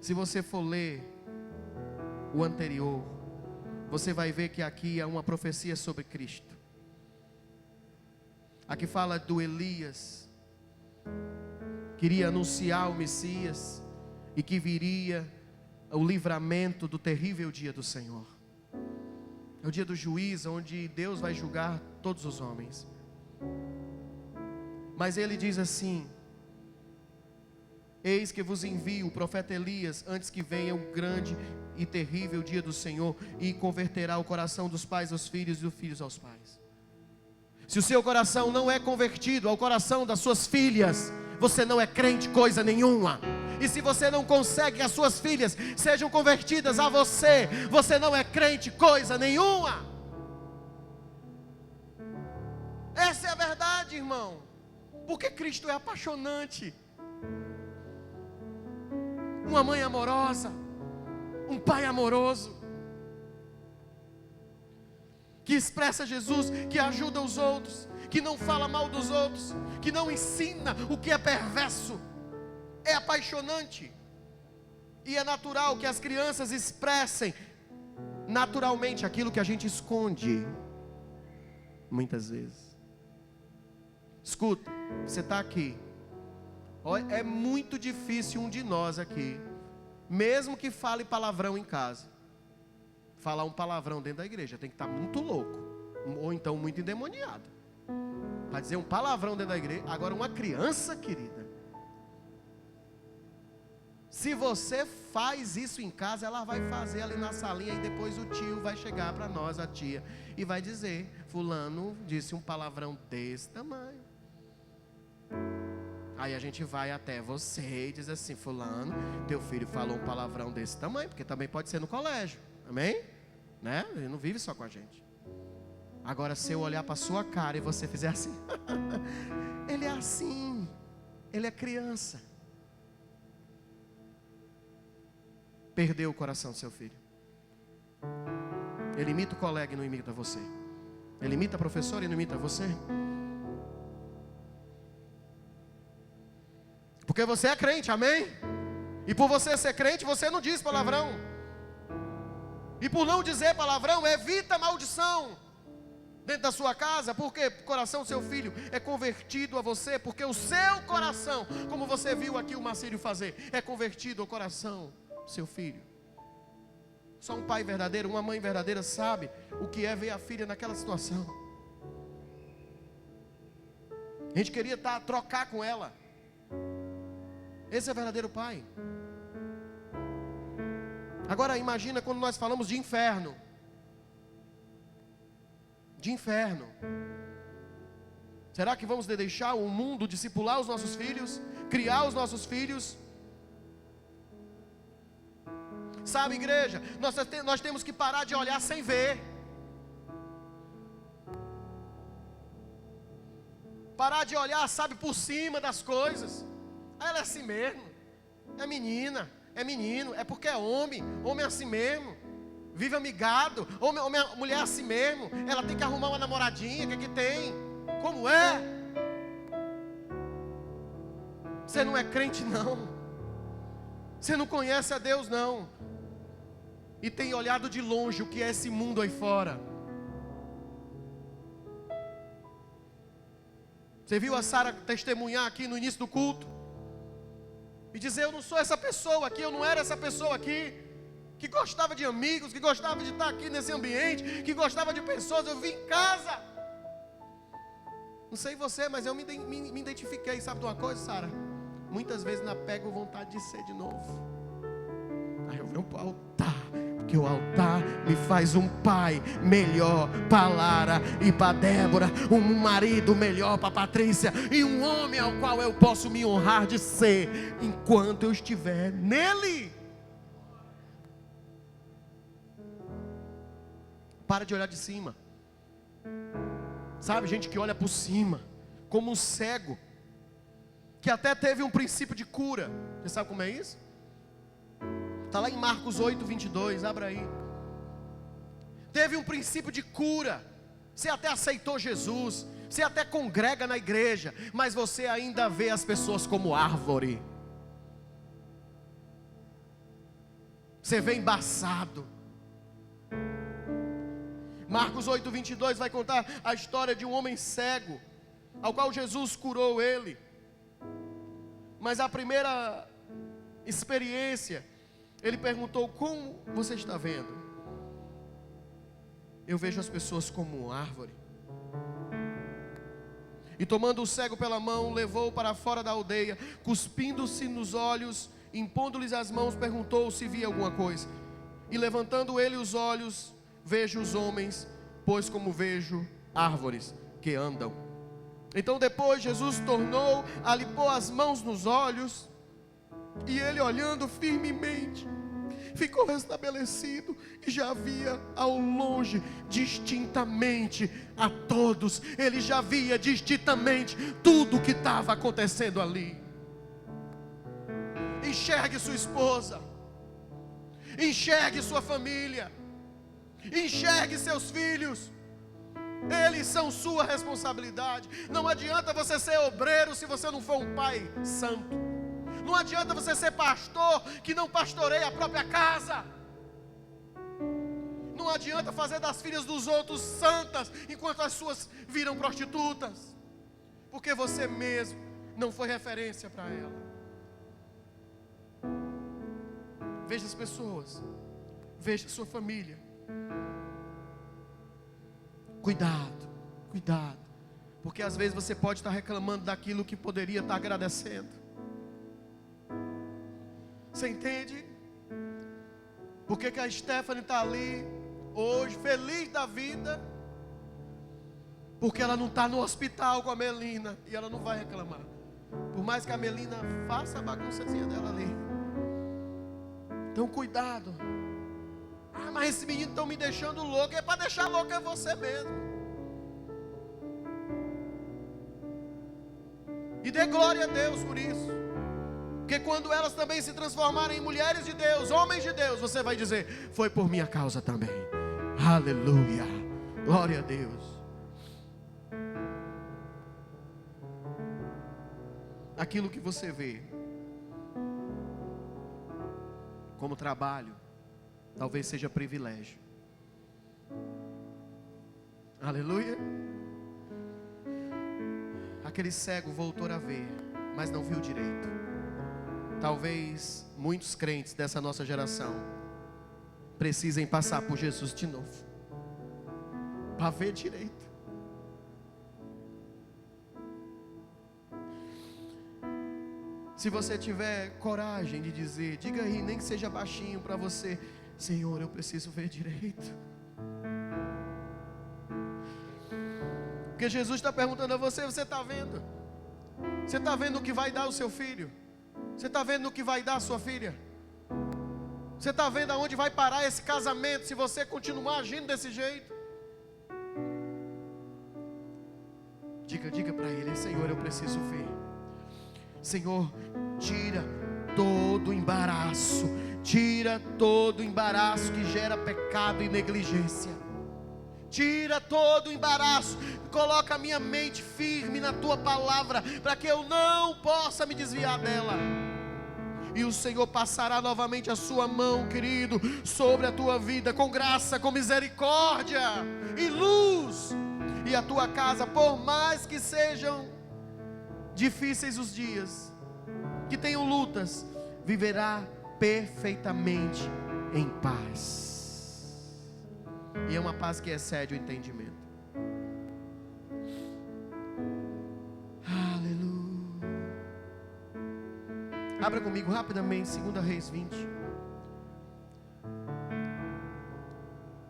Se você for ler o anterior, você vai ver que aqui é uma profecia sobre Cristo. Aqui fala do Elias, queria anunciar o Messias e que viria o livramento do terrível dia do Senhor. É o dia do juízo, onde Deus vai julgar todos os homens. Mas ele diz assim: eis que vos envio o profeta Elias, antes que venha o grande e terrível dia do Senhor, e converterá o coração dos pais aos filhos e dos filhos aos pais. Se o seu coração não é convertido ao coração das suas filhas, você não é crente coisa nenhuma. E se você não consegue que as suas filhas sejam convertidas a você, você não é crente coisa nenhuma. Essa é a verdade, irmão. Porque Cristo é apaixonante. Uma mãe amorosa, um pai amoroso, que expressa Jesus, que ajuda os outros, que não fala mal dos outros, que não ensina o que é perverso. É apaixonante. E é natural que as crianças expressem naturalmente aquilo que a gente esconde, muitas vezes. Escuta, você está aqui. Olha, é muito difícil um de nós aqui, mesmo que fale palavrão em casa, falar um palavrão dentro da igreja. Tem que estar muito louco, ou então muito endemoniado, para dizer um palavrão dentro da igreja. Agora uma criança, querida, se você faz isso em casa, ela vai fazer ali na salinha, e depois o tio vai chegar para nós, a tia, e vai dizer: fulano disse um palavrão desse tamanho. Aí a gente vai até você e diz assim: fulano, teu filho falou um palavrão desse tamanho, porque também pode ser no colégio, amém? Né? Ele não vive só com a gente. Agora, se eu olhar para a sua cara e você fizer assim, ele é assim, ele é criança. Perdeu o coração do seu filho. Ele imita o colega e não imita você. Ele imita a professora e não imita você. Porque você é crente, amém? E por você ser crente, você não diz palavrão. E por não dizer palavrão, evita a maldição dentro da sua casa. Porque o coração do seu filho é convertido a você. Porque o seu coração, como você viu aqui o Marcílio fazer, é convertido ao coração do seu filho. Só um pai verdadeiro, uma mãe verdadeira sabe o que é ver a filha naquela situação. A gente queria trocar com ela. Esse é o verdadeiro pai. Agora imagina quando nós falamos de inferno. De inferno. Será que vamos deixar o mundo discipular os nossos filhos? Criar os nossos filhos? Sabe, igreja, nós temos que parar de olhar sem ver. Parar de olhar, sabe, por cima das coisas. Ela é assim mesmo. É menina, é menino, é porque é homem. Homem é assim mesmo. Vive amigado. Mulher é assim mesmo. Ela tem que arrumar uma namoradinha. O que tem? Como é? Você não é crente não. Você não conhece a Deus não. E tem olhado de longe o que é esse mundo aí fora. Você viu a Sara testemunhar aqui no início do culto? E dizer: eu não sou essa pessoa aqui, eu não era essa pessoa aqui, que gostava de amigos, que gostava de estar aqui nesse ambiente, que gostava de pessoas. Eu vim em casa. Não sei você, mas eu me identifiquei. Sabe de uma coisa, Sara? Muitas vezes ainda pego vontade de ser de novo. Aí eu venho para o altar, porque o altar me faz um pai melhor para Lara e para Débora, um marido melhor para Patrícia, e um homem ao qual eu posso me honrar de ser, enquanto eu estiver nele. Para de olhar de cima. Sabe, gente que olha por cima, como um cego, que até teve um princípio de cura. Você sabe como é isso? Está lá em Marcos 8, 22, abra aí. Teve um princípio de cura. Você até aceitou Jesus, você até congrega na igreja, mas você ainda vê as pessoas como árvore. Você vê embaçado. Marcos 8, 22 vai contar a história de um homem cego, ao qual Jesus curou ele. Mas a primeira experiência, ele perguntou: como você está vendo? eu vejo as pessoas como árvore. E tomando o cego pela mão, levou-o para fora da aldeia, cuspindo-se nos olhos, impondo-lhes as mãos, perguntou se via alguma coisa. E levantando ele os olhos, vejo os homens, pois como vejo árvores que andam. Então depois Jesus tornou a lhe pôr as mãos nos olhos, e ele, olhando firmemente, ficou restabelecido e já via ao longe, distintamente, a todos. Ele já via distintamente tudo o que estava acontecendo ali. Enxergue sua esposa, enxergue sua família, enxergue seus filhos. Eles são sua responsabilidade. Não adianta você ser obreiro se você não for um pai santo. Não adianta você ser pastor que não pastoreia a própria casa. Não adianta fazer das filhas dos outros santas enquanto as suas viram prostitutas, porque você mesmo não foi referência para ela. Veja as pessoas, veja a sua família. Cuidado, cuidado, porque às vezes você pode estar reclamando daquilo que poderia estar agradecendo. Você entende? Por que a Stephanie está ali hoje, feliz da vida? Porque ela não está no hospital com a Melina, e ela não vai reclamar. Por mais que a Melina faça a bagunçazinha dela ali. Então cuidado. Ah, mas esse menino está me deixando louco. É para deixar louco é você mesmo. E dê glória a Deus por isso. Porque quando elas também se transformarem em mulheres de Deus, homens de Deus, você vai dizer: foi por minha causa também. Aleluia, glória a Deus. Aquilo que você vê como trabalho, talvez seja privilégio. Aleluia. Aquele cego voltou a ver, mas não viu direito. Talvez muitos crentes dessa nossa geração precisem passar por Jesus de novo, para ver direito. Se você tiver coragem de dizer, diga aí, nem que seja baixinho para você: Senhor, eu preciso ver direito. Porque Jesus está perguntando a você: você está vendo? Você está vendo o que vai dar o seu filho? Você está vendo o que vai dar a sua filha? Você está vendo aonde vai parar esse casamento se você continuar agindo desse jeito? Diga para ele: Senhor, eu preciso ver. Senhor, tira todo o embaraço. Tira todo o embaraço que gera pecado e negligência. Tira todo o embaraço. Coloca a minha mente firme na tua palavra, para que eu não possa me desviar dela. E o Senhor passará novamente a sua mão, querido, sobre a tua vida, com graça, com misericórdia e luz. E a tua casa, por mais que sejam difíceis os dias, que tenham lutas, viverá perfeitamente em paz. E é uma paz que excede o entendimento. Abra comigo rapidamente 2 Reis 20.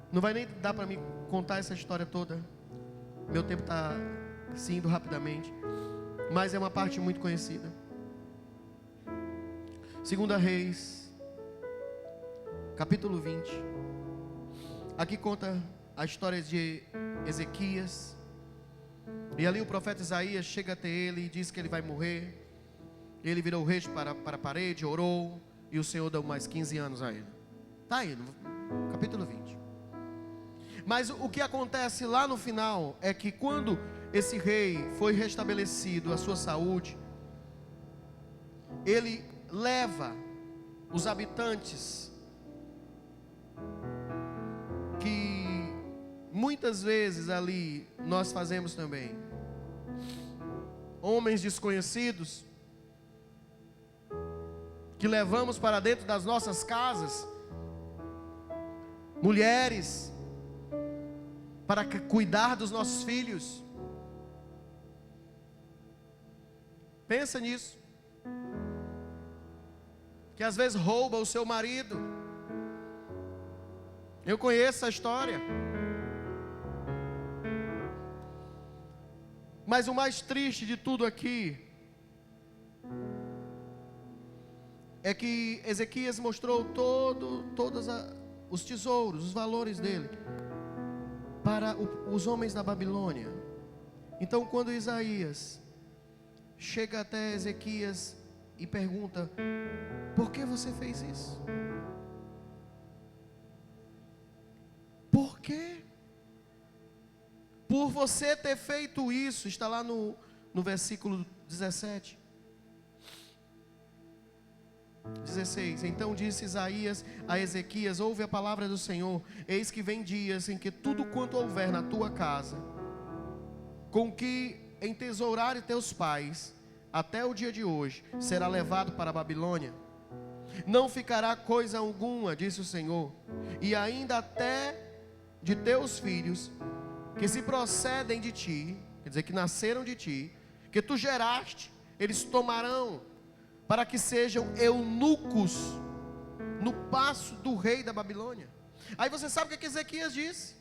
Não vai nem dar para mim contar essa história toda. Meu tempo está se indo rapidamente. Mas é uma parte muito conhecida. 2 Reis, capítulo 20. Aqui conta a história de Ezequias. E ali o profeta Isaías chega até ele e diz que ele vai morrer. Ele virou o rosto para a parede, orou, e o Senhor deu mais 15 anos a ele. Está aí, no capítulo 20. Mas o que acontece lá no final é que quando esse rei foi restabelecido a sua saúde, ele leva os habitantes, que muitas vezes ali nós fazemos também, homens desconhecidos, que levamos para dentro das nossas casas, mulheres para cuidar dos nossos filhos. Pensa nisso. Que às vezes rouba o seu marido. Eu conheço a história. Mas o mais triste de tudo aqui é que Ezequias mostrou todos os tesouros, os valores dele para os homens da Babilônia. Então, quando Isaías chega até Ezequias e pergunta: por que você fez isso? Por quê? Por você ter feito isso, está lá no versículo 17. 16. Então disse Isaías a Ezequias: ouve a palavra do Senhor, eis que vem dias em que tudo quanto houver na tua casa, com que entesourares teus pais, até o dia de hoje, será levado para a Babilônia. Não ficará coisa alguma, disse o Senhor, e ainda até de teus filhos, que se procedem de ti, quer dizer, que nasceram de ti, que tu geraste, eles tomarão, para que sejam eunucos no paço do rei da Babilônia. Aí você sabe o que Ezequias disse?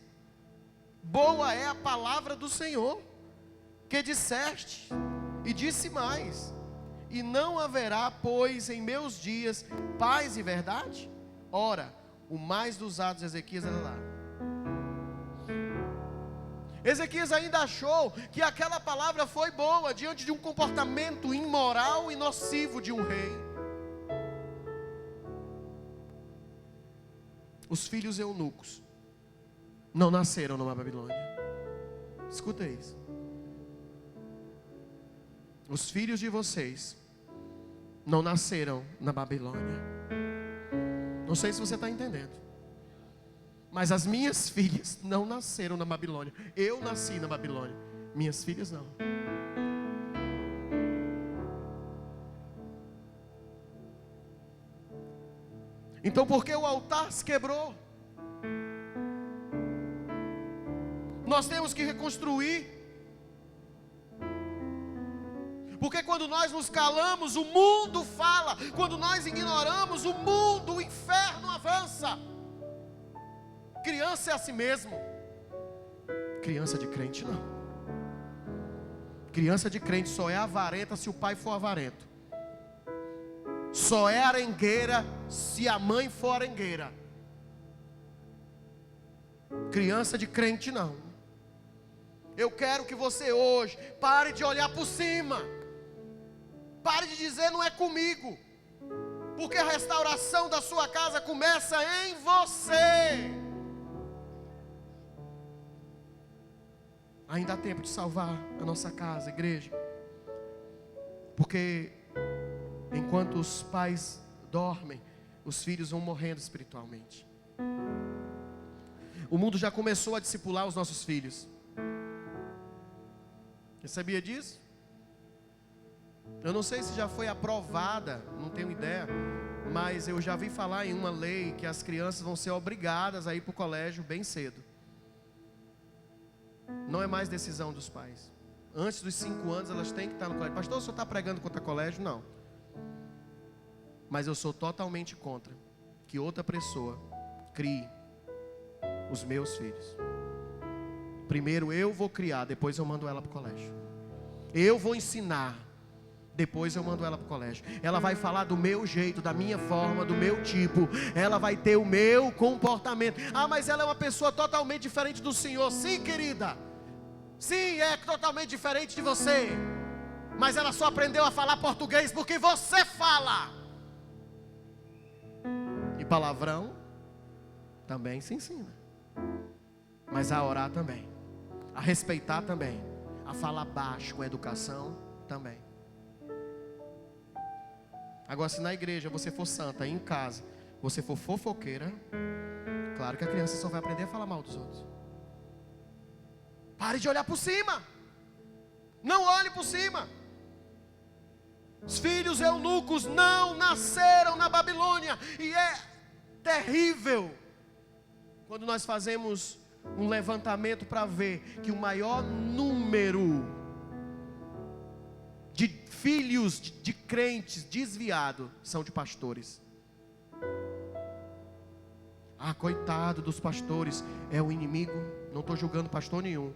Boa é a palavra do Senhor, que disseste, e disse mais: e não haverá, pois, em meus dias, paz e verdade? Ora, o mais dos atos de Ezequias era lá. Ezequias ainda achou que aquela palavra foi boa diante de um comportamento imoral e nocivo de um rei. Os filhos eunucos não nasceram numa Babilônia. Escuta isso. Os filhos de vocês não nasceram na Babilônia. Não sei se você está entendendo. Mas as minhas filhas não nasceram na Babilônia. Eu nasci na Babilônia. Minhas filhas não. Então por que o altar se quebrou? Nós temos que reconstruir. Porque quando nós nos calamos, o mundo fala. Quando nós ignoramos, o mundo, o inferno avança. Criança é assim mesmo. Criança de crente não. Criança de crente só é avarenta se o pai for avarento. Só é arengueira se a mãe for arengueira. Criança de crente não. Eu quero que você hoje pare de olhar por cima. Pare de dizer não é comigo. Porque a restauração da sua casa começa em você. Ainda há tempo de salvar a nossa casa, igreja. Porque enquanto os pais dormem, os filhos vão morrendo espiritualmente. O mundo já começou a discipular os nossos filhos. Você sabia disso? Eu não sei se já foi aprovada, não tenho ideia, mas eu já vi falar em uma lei que as crianças vão ser obrigadas a ir para o colégio bem cedo. Não é mais decisão dos pais. Antes dos 5 anos elas têm que estar no colégio. Pastor, o senhor está pregando contra colégio? Não. Mas eu sou totalmente contra que outra pessoa crie os meus filhos. Primeiro eu vou criar, depois eu mando ela para o colégio. Eu vou ensinar, depois eu mando ela para o colégio. Ela vai falar do meu jeito, da minha forma, do meu tipo. Ela vai ter o meu comportamento. Ah, mas ela é uma pessoa totalmente diferente do senhor. Sim, querida. Sim, é totalmente diferente de você. Mas ela só aprendeu a falar português porque você fala. E palavrão também se ensina. Mas a orar também. A respeitar também. A falar baixo com educação também. Agora, se na igreja você for santa e em casa você for fofoqueira, claro que a criança só vai aprender a falar mal dos outros. Pare de olhar por cima. Não olhe por cima. Os filhos eunucos não nasceram na Babilônia. E é terrível quando nós fazemos um levantamento para ver que o maior número de filhos de crentes desviados são de pastores. Ah, coitado dos pastores, é o inimigo. Não estou julgando pastor nenhum.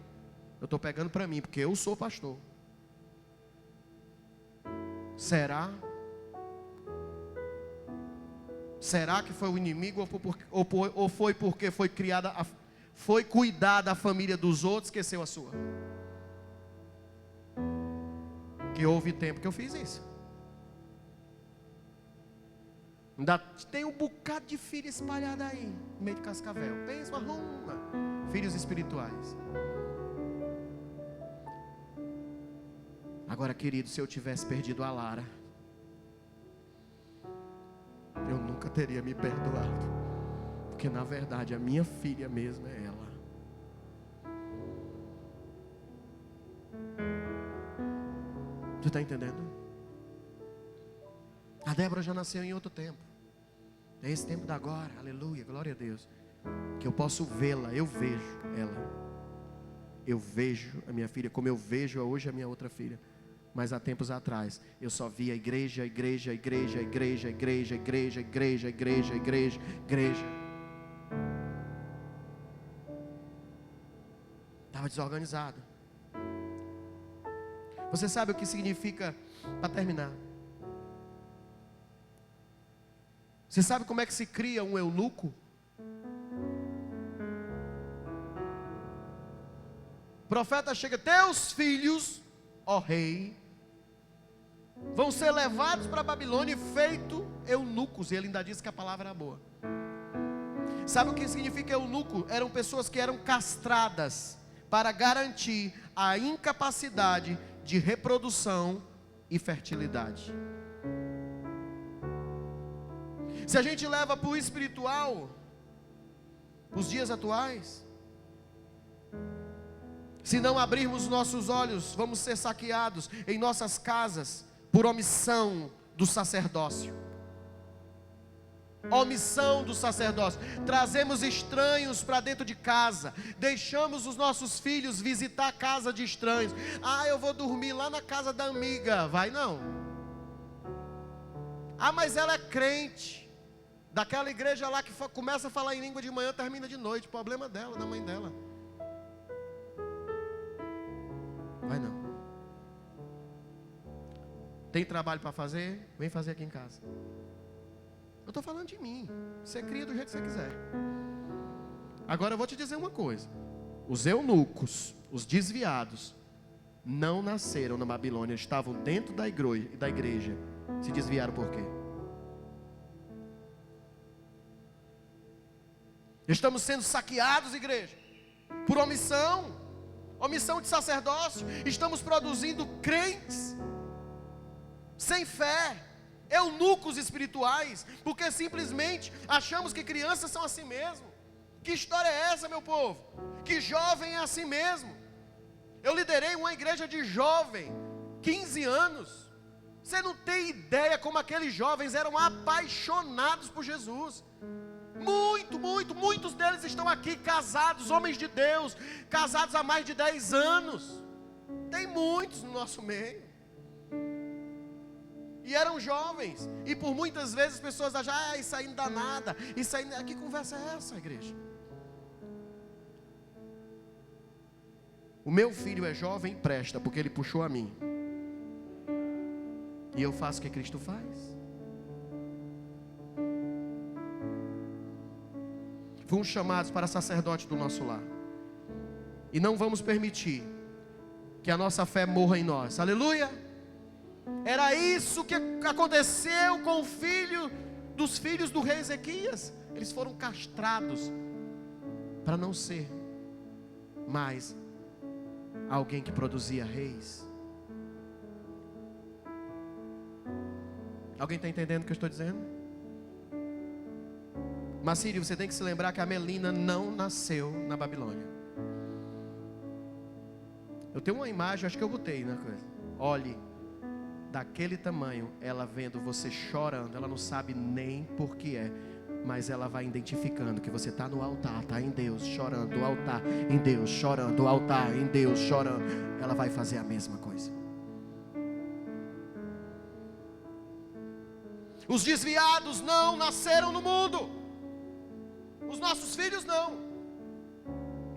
Eu estou pegando para mim, porque eu sou pastor. Será? Será que foi o inimigo ou foi porque foi cuidar da família dos outros, esqueceu a sua? Que houve tempo que eu fiz isso. Ainda tem um bocado de filho espalhado aí, no meio de Cascavel. Pensa, arruma. Filhos espirituais. Agora, querido, se eu tivesse perdido a Lara, eu nunca teria me perdoado. Porque na verdade a minha filha mesmo é ela. Tu está entendendo? A Débora já nasceu em outro tempo. É esse tempo da agora, aleluia, glória a Deus. Que eu posso vê-la, eu vejo ela. Eu vejo a minha filha como eu vejo hoje a minha outra filha. Mas há tempos atrás, eu só via igreja. Estava desorganizado. Você sabe o que significa, para terminar? Você sabe como é que se cria um eunuco? O profeta chega, teus filhos, ó rei, vão ser levados para a Babilônia e feito eunucos. E ele ainda disse que a palavra era boa. Sabe o que significa eunuco? Eram pessoas que eram castradas para garantir a incapacidade de reprodução e fertilidade. Se a gente leva para o espiritual, os dias atuais, se não abrirmos nossos olhos, vamos ser saqueados em nossas casas por omissão do sacerdócio. Omissão do sacerdócio. Trazemos estranhos para dentro de casa. Deixamos os nossos filhos visitar a casa de estranhos. Ah, eu vou dormir lá na casa da amiga. Vai não. Ah, mas ela é crente. Daquela igreja lá que começa a falar em língua de manhã, termina de noite. Problema dela, da mãe dela. Vai não. Tem trabalho para fazer? Vem fazer aqui em casa. Eu estou falando de mim. Você cria do jeito que você quiser. Agora eu vou te dizer uma coisa. Os eunucos, os desviados, não nasceram na Babilônia. Estavam dentro da igreja. Se desviaram por quê? Estamos sendo saqueados, igreja, por omissão. Omissão de sacerdócio. Estamos produzindo crentes sem fé, eunucos espirituais, porque simplesmente achamos que crianças são assim mesmo. Que história é essa, meu povo? Que jovem é assim mesmo? Eu liderei uma igreja de jovem, 15 anos. Você não tem ideia como aqueles jovens eram apaixonados por Jesus. Muitos deles estão aqui casados, homens de Deus, casados há mais de 10 anos. Tem muitos no nosso meio. E eram jovens. E por muitas vezes as pessoas acham, isso aí não dá nada. Isso aí, que conversa é essa, igreja? O meu filho é jovem e presta, porque ele puxou a mim. E eu faço o que Cristo faz. Fomos chamados para sacerdote do nosso lar. E não vamos permitir que a nossa fé morra em nós. Aleluia! Era isso que aconteceu com o filho dos filhos do rei Ezequias. Eles foram castrados para não ser mais alguém que produzia reis. Alguém está entendendo o que eu estou dizendo? Mas Sírio, você tem que se lembrar que a Melina não nasceu na Babilônia. Eu tenho uma imagem, acho que eu botei na coisa. Olhe, daquele tamanho, ela vendo você chorando, ela não sabe nem por que é. mas ela vai identificando que você está no altar, está em Deus, chorando, o altar em Deus, chorando, o altar em Deus, chorando. Ela vai fazer a mesma coisa. Os desviados não nasceram no mundo, os nossos filhos não.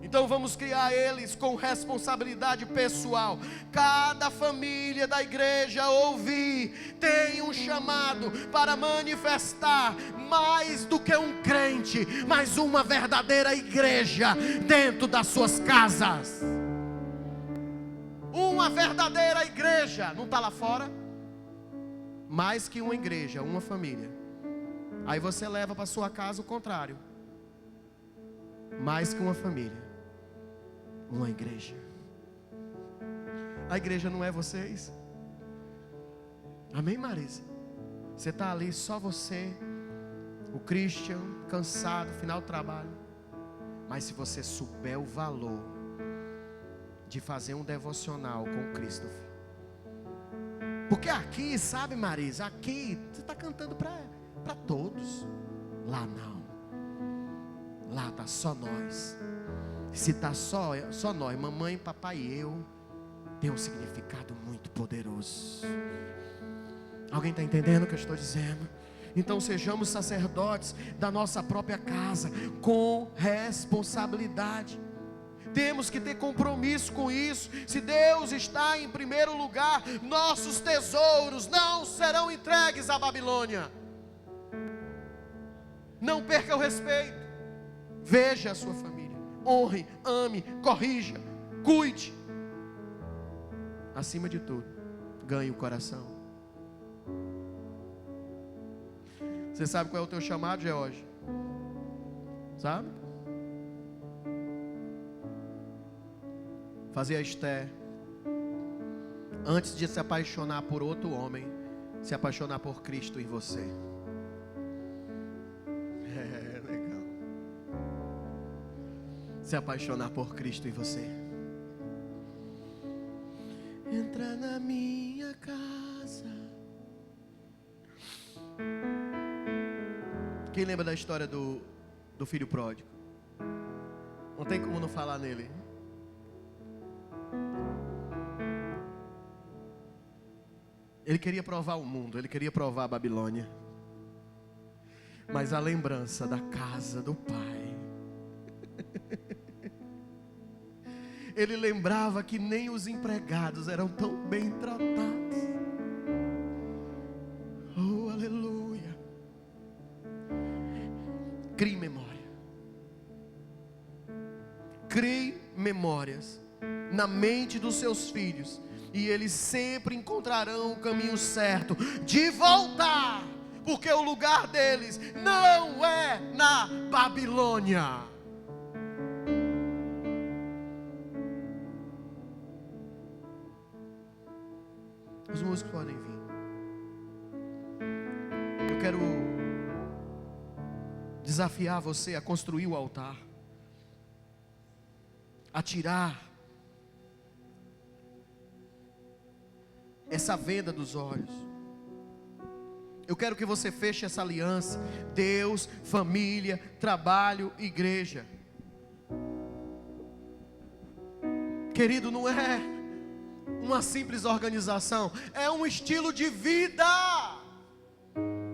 Então vamos criar eles com responsabilidade pessoal. Cada família da igreja ouvir, tem um chamado para manifestar mais do que um crente, mas uma verdadeira igreja dentro das suas casas. Uma verdadeira igreja, não está lá fora? Mais que uma igreja, uma família. Aí você leva para sua casa o contrário. Mais que uma família, uma igreja. A igreja não é vocês? Amém, Marisa? Você está ali, só você, o Christian, cansado, final do trabalho. Mas se você souber o valor de fazer um devocional com Cristo, porque aqui, sabe, Marisa, aqui você está cantando para todos. Lá não. Lá está só nós. Se está só nós, mamãe, papai e eu, tem um significado muito poderoso. Alguém está entendendo o que eu estou dizendo? Então sejamos sacerdotes da nossa própria casa, com responsabilidade. Temos que ter compromisso com isso. Se Deus está em primeiro lugar, nossos tesouros não serão entregues à Babilônia. Não perca o respeito. Veja a sua família, honre, ame, corrija, cuide. Acima de tudo, ganhe o coração. Você sabe qual é o teu chamado, George? Sabe? Fazer a Esther, antes de se apaixonar por outro homem, se apaixonar por Cristo em você. É legal. Se apaixonar por Cristo em você. Entra na minha casa. Quem lembra da história do filho pródigo? Não tem como não falar nele. Ele queria provar o mundo, ele queria provar a Babilônia. Mas a lembrança da casa do pai. Ele lembrava que nem os empregados eram tão bem tratados. Oh, aleluia. Crie memória. Crie memórias na mente dos seus filhos. E eles sempre encontrarão o caminho certo de voltar, porque o lugar deles não é na Babilônia. Os músicos podem vir. Eu quero desafiar você a construir o altar, a tirar essa venda dos olhos. Eu quero que você feche essa aliança. Deus, família, trabalho, igreja. Querido, não é uma simples organização, é um estilo de vida.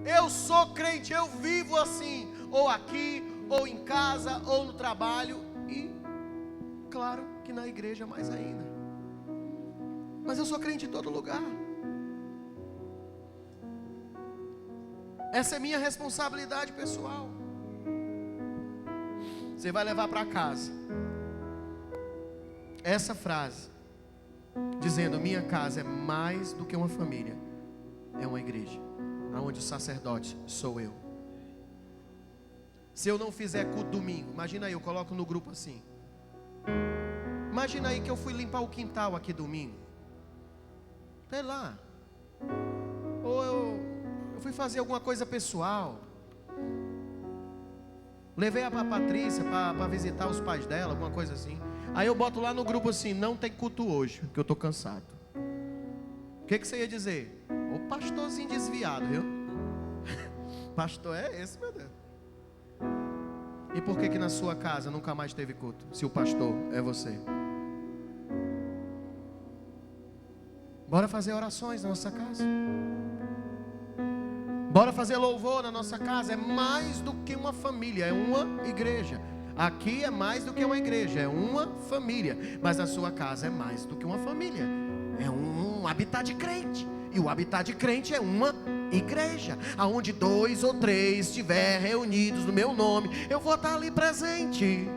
Eu sou crente, eu vivo assim, ou aqui, ou em casa, ou no trabalho, e claro que na igreja mais ainda. Mas eu sou crente em todo lugar. Essa é minha responsabilidade pessoal. Você vai levar para casa essa frase, dizendo: minha casa é mais do que uma família, é uma igreja, onde o sacerdote sou eu. Se eu não fizer culto domingo, imagina aí, eu coloco no grupo assim. Imagina aí que eu fui limpar o quintal aqui domingo, sei lá, ou eu fui fazer alguma coisa pessoal, levei a Patrícia para visitar os pais dela, alguma coisa assim. Aí eu boto lá no grupo assim: não tem culto hoje, porque eu estou cansado. O que você ia dizer? O pastorzinho desviado, viu? Pastor é esse, meu Deus. E por que na sua casa nunca mais teve culto? Se o pastor é você. Bora fazer orações na nossa casa. Bora fazer louvor na nossa casa. É mais do que uma família, é uma igreja. Aqui é mais do que uma igreja, é uma família. Mas na sua casa é mais do que uma família. É um habitat de crente. E o habitat de crente é uma igreja. Aonde 2 ou 3 estiver reunidos no meu nome, eu vou estar ali presente.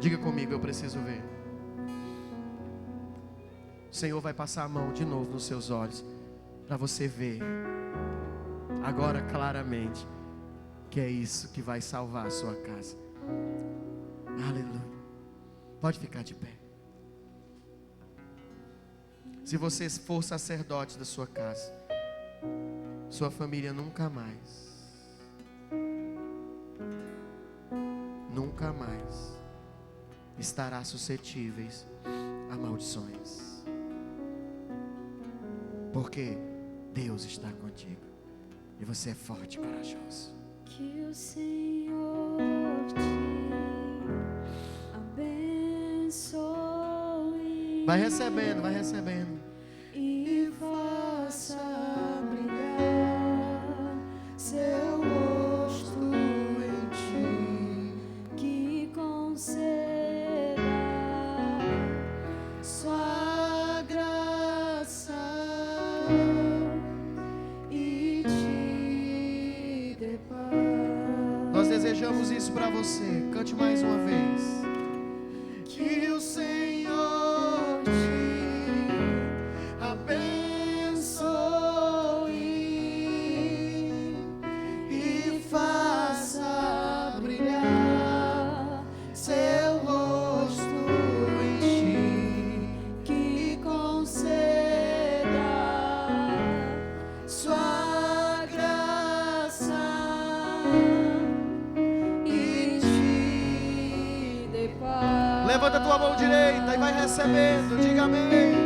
Diga comigo, eu preciso ver. O Senhor vai passar a mão de novo nos seus olhos, para você ver agora claramente que é isso que vai salvar a sua casa. Aleluia. Pode ficar de pé. Se você for sacerdote da sua casa, sua família nunca mais estará suscetíveis a maldições, porque Deus está contigo e você é forte e corajoso. Que o Senhor te abençoe. Vai recebendo, vai recebendo. E faça brilhar seu rosto em ti, que conceda sua graça e te dê paz. Nós desejamos isso para você. Cante mais uma vez. Que o Senhor te abençoe e faça brilhar seu rosto em ti, que conceda sua graça e te dê paz. Levanta a tua mão direita e vai recebendo. Diga amém.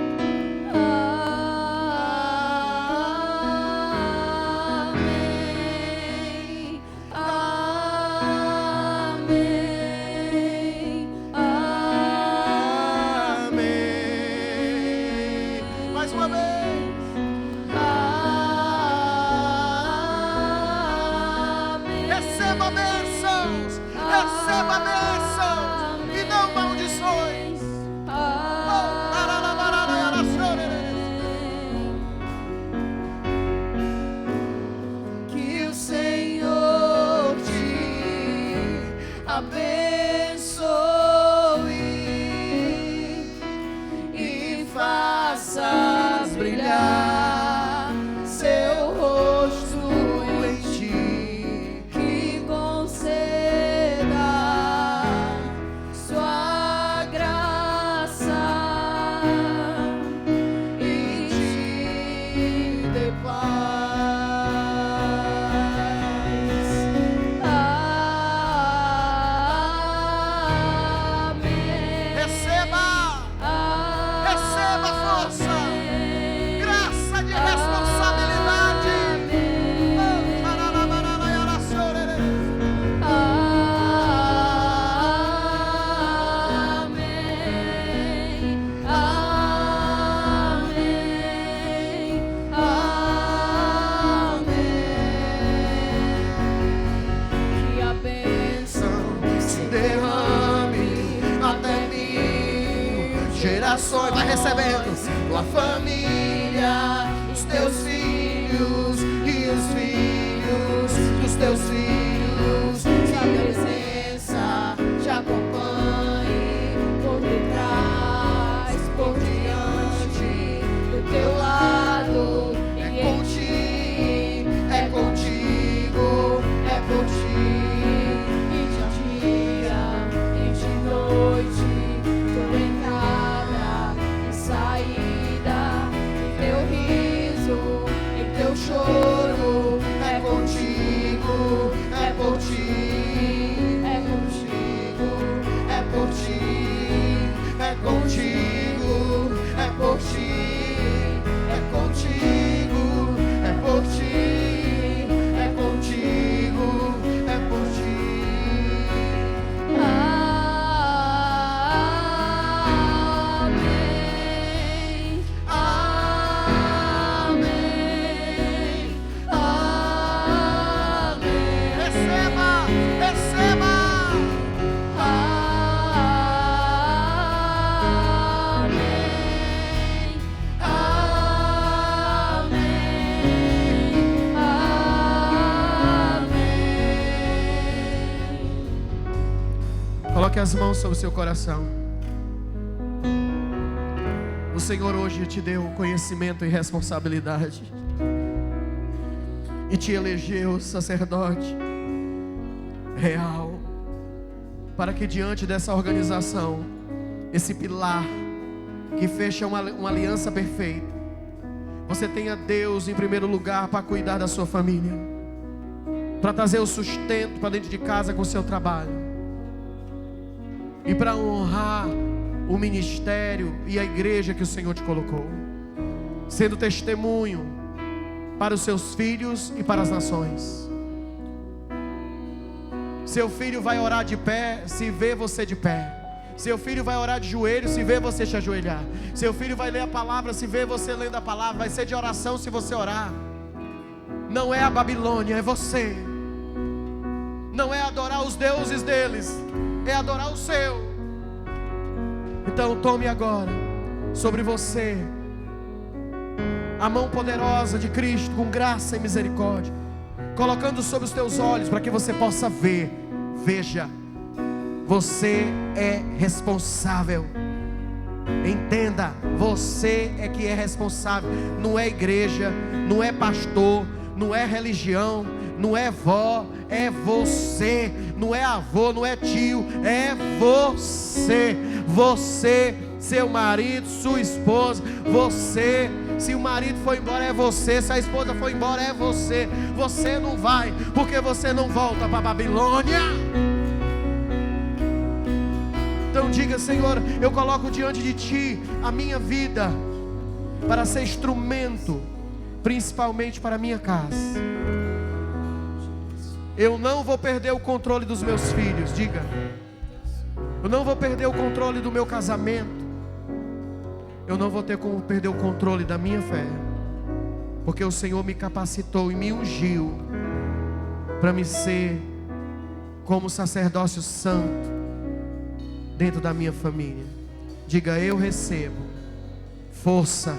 Vai recebendo tua família, os teus filhos e os filhos dos teus filhos. Que a presença te acompanhe por detrás, por diante, do teu lado. É contigo, é contigo, é por ti. E de dia e de noite, tua entrada e saída, em teu riso, em teu choro, é contigo, é por ti, é contigo, é por ti, é contigo, é por ti, é contigo, é por ti. Coloque as mãos sobre o seu coração. O Senhor hoje te deu conhecimento e responsabilidade, e te elegeu sacerdote real, para que diante dessa organização, esse pilar que fecha uma aliança perfeita, você tenha Deus em primeiro lugar para cuidar da sua família, para trazer o sustento para dentro de casa com o seu trabalho, e para honrar o ministério e a igreja que o Senhor te colocou, sendo testemunho para os seus filhos e para as nações. Seu filho vai orar de pé se vê você de pé. Seu filho vai orar de joelho se vê você te ajoelhar. Seu filho vai ler a palavra se vê você lendo a palavra. Vai ser de oração se você orar. Não é a Babilônia, é você. Não é adorar os deuses deles, é adorar o seu. Então tome agora sobre você a mão poderosa de Cristo, com graça e misericórdia, colocando sobre os teus olhos para que você possa ver. Veja, você é responsável. Entenda, você é que é responsável. Não é igreja, não é pastor, não é religião, não é vó, é você. Não é avô, não é tio, é você. Você, seu marido, sua esposa, você. Se o marido for embora é você, se a esposa for embora é você. Você não vai, porque você não volta para a Babilônia. Então diga: Senhor, eu coloco diante de Ti a minha vida, para ser instrumento, principalmente para a minha casa. Eu não vou perder o controle dos meus filhos. Diga: eu não vou perder o controle do meu casamento. Eu não vou ter como perder o controle da minha fé, porque o Senhor me capacitou e me ungiu para me ser como sacerdócio santo dentro da minha família. Diga: eu recebo força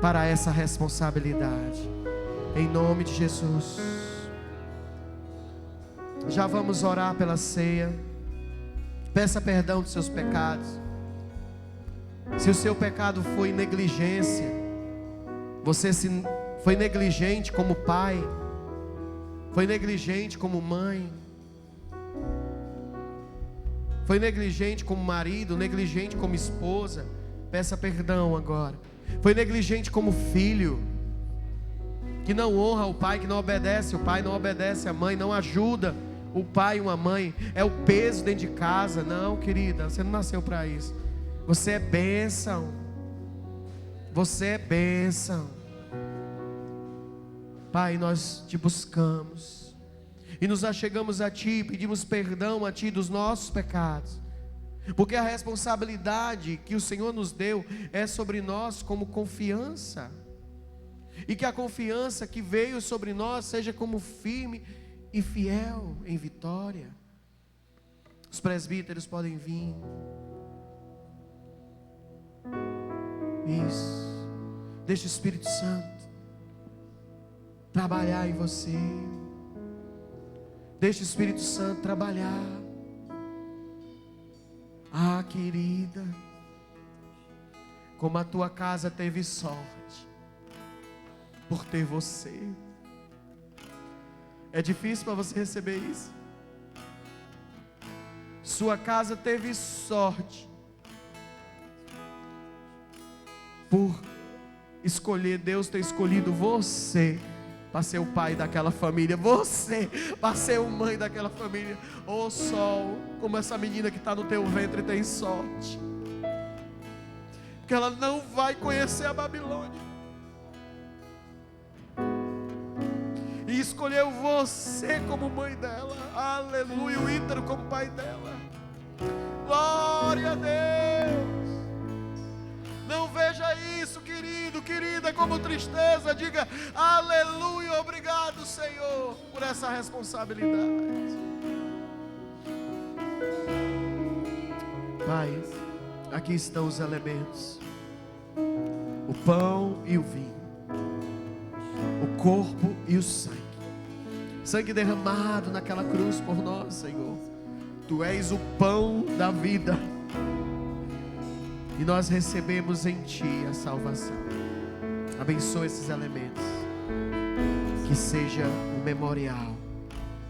para essa responsabilidade, em nome de Jesus. Já vamos orar pela ceia. Peça perdão dos seus pecados. Se o seu pecado foi negligência, você foi negligente como pai, foi negligente como mãe, foi negligente como marido, negligente como esposa, peça perdão agora. Foi negligente como filho, que não honra o pai, que não obedece o pai, não obedece a mãe, não ajuda o pai e uma mãe, é o peso dentro de casa. Não, querida, você não nasceu para isso. Você é bênção. Você é bênção. Pai, nós te buscamos e nos achegamos a Ti, pedimos perdão a Ti dos nossos pecados, porque a responsabilidade que o Senhor nos deu é sobre nós como confiança, e que a confiança que veio sobre nós seja como firme e fiel em vitória. Os presbíteros podem vir. Isso. Deixa o Espírito Santo trabalhar em você. Deixa o Espírito Santo trabalhar. Ah, querida, como a tua casa teve sorte por ter você. É difícil para você receber isso? Sua casa teve sorte por escolher, Deus ter escolhido você para ser o pai daquela família, você para ser a mãe daquela família. Ô sol, como essa menina que está no teu ventre tem sorte, porque ela não vai conhecer a Babilônia, e escolheu você como mãe dela. Aleluia. O Ítaro como pai dela. Glória a Deus. Não veja isso, querido, querida, como tristeza. Diga: aleluia, obrigado, Senhor, por essa responsabilidade. Pai, aqui estão os elementos: o pão e o vinho, o corpo e o sangue. sangue derramado naquela cruz por nós, Senhor. Tu és o pão da vida, e nós recebemos em Ti a salvação. Abençoa esses elementos, que seja um memorial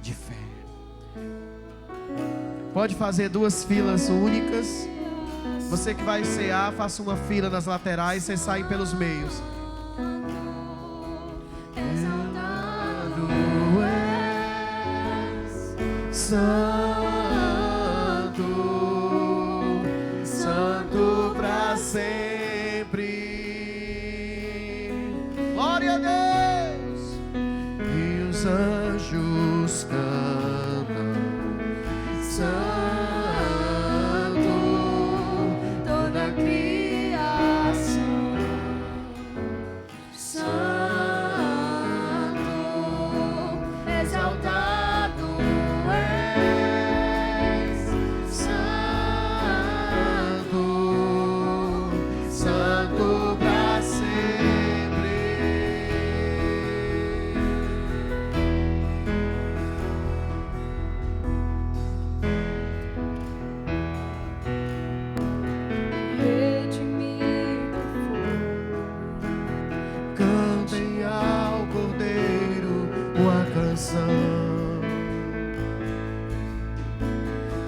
de fé. Pode fazer 2 filas únicas. Você que vai cear, faça uma fila nas laterais, vocês saem pelos meios. Exaltado és, Santo, Santo para sempre. Glória a Deus. E os anjos cantam, Santo.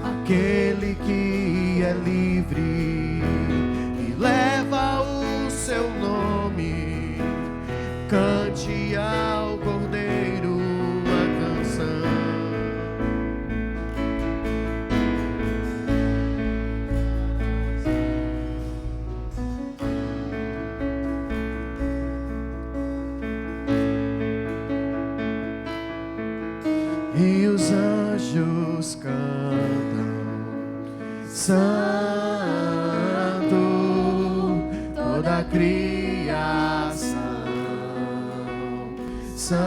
Aquele que é livre e leva o seu nome, cante ao Cordeiro a canção. E os anjos cantam, Santo, toda a criação, Santo,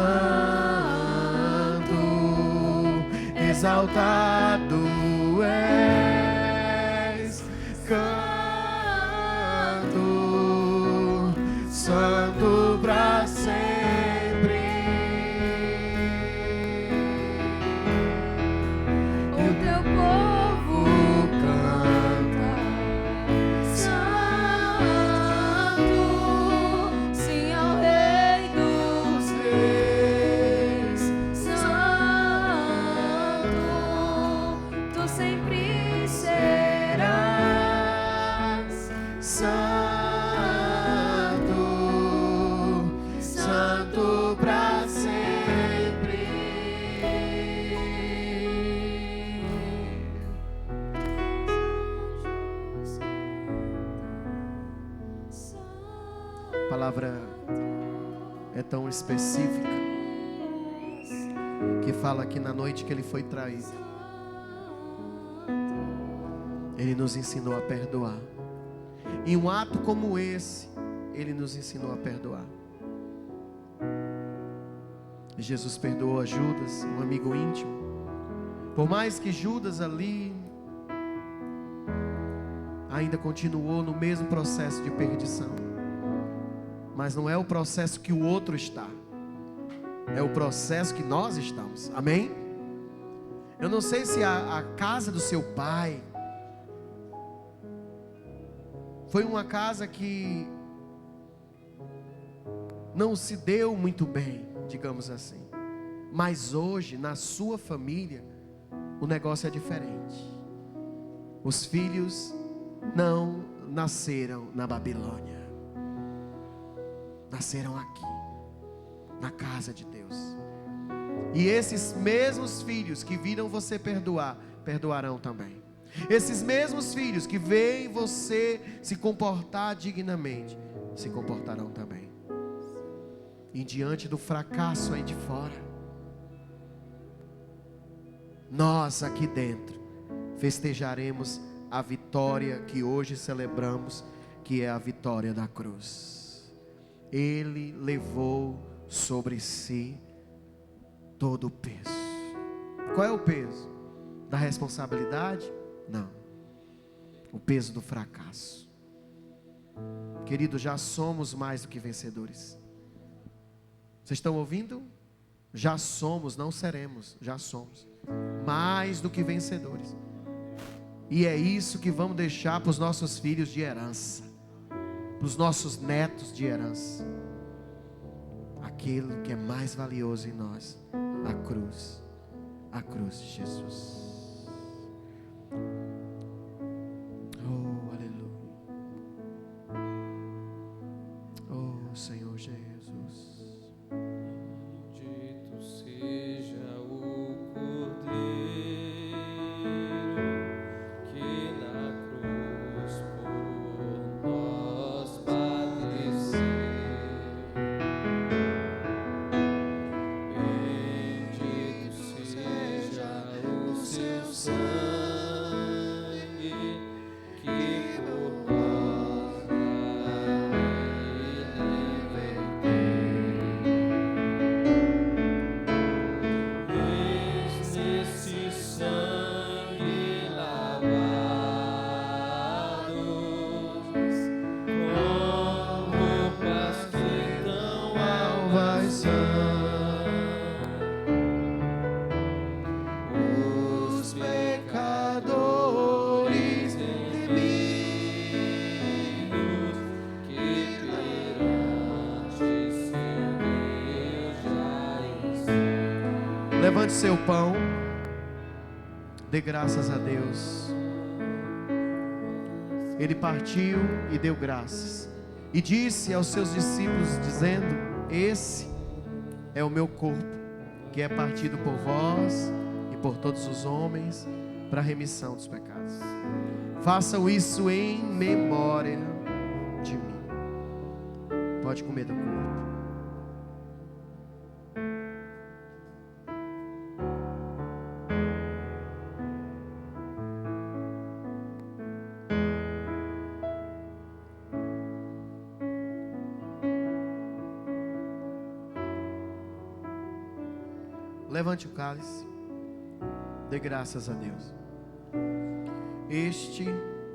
exaltado és, canto, Santo para sempre. A palavra é tão específica que fala que na noite que ele foi traído, ele nos ensinou a perdoar. Em um ato como esse, ele nos ensinou a perdoar. Jesus perdoou a Judas, um amigo íntimo. Por mais que Judas ali ainda continuou no mesmo processo de perdição, mas não é o processo que o outro está, é o processo que nós estamos. Amém? Eu não sei se a casa do seu pai foi uma casa que não se deu muito bem, digamos assim, mas hoje na sua família o negócio é diferente. Os filhos não nasceram na Babilônia, nasceram aqui, na casa de Deus. E esses mesmos filhos que viram você perdoar, perdoarão também. Esses mesmos filhos que veem você se comportar dignamente, se comportarão também. E diante do fracasso aí de fora, nós aqui dentro festejaremos a vitória que hoje celebramos, que é a vitória da cruz. Ele levou sobre si todo o peso. Qual é o peso? Da responsabilidade? Não. O peso do fracasso. Querido, já somos mais do que vencedores. Vocês estão ouvindo? Já somos, não seremos, já somos mais do que vencedores. E é isso que vamos deixar para os nossos filhos de herança, para os nossos netos de herança. Aquilo que é mais valioso em nós, a cruz de Jesus. Oh, aleluia. Oh, Senhor Jesus. Bendito seja o Cordeiro que na cruz por nós padeceu. Bendito seja o seu sangue que por nós nesse sangue lavados com roupas que tão alvas são, os pecadores remidos que perante seu Deus já estão. Levante seu pão, dê graças a Deus. Ele partiu e deu graças, e disse aos seus discípulos, dizendo: esse é o meu corpo, que é partido por vós e por todos os homens, para a remissão dos pecados. Façam isso em memória de mim. Pode comer do corpo. Levante o cálice, dê graças a Deus. Este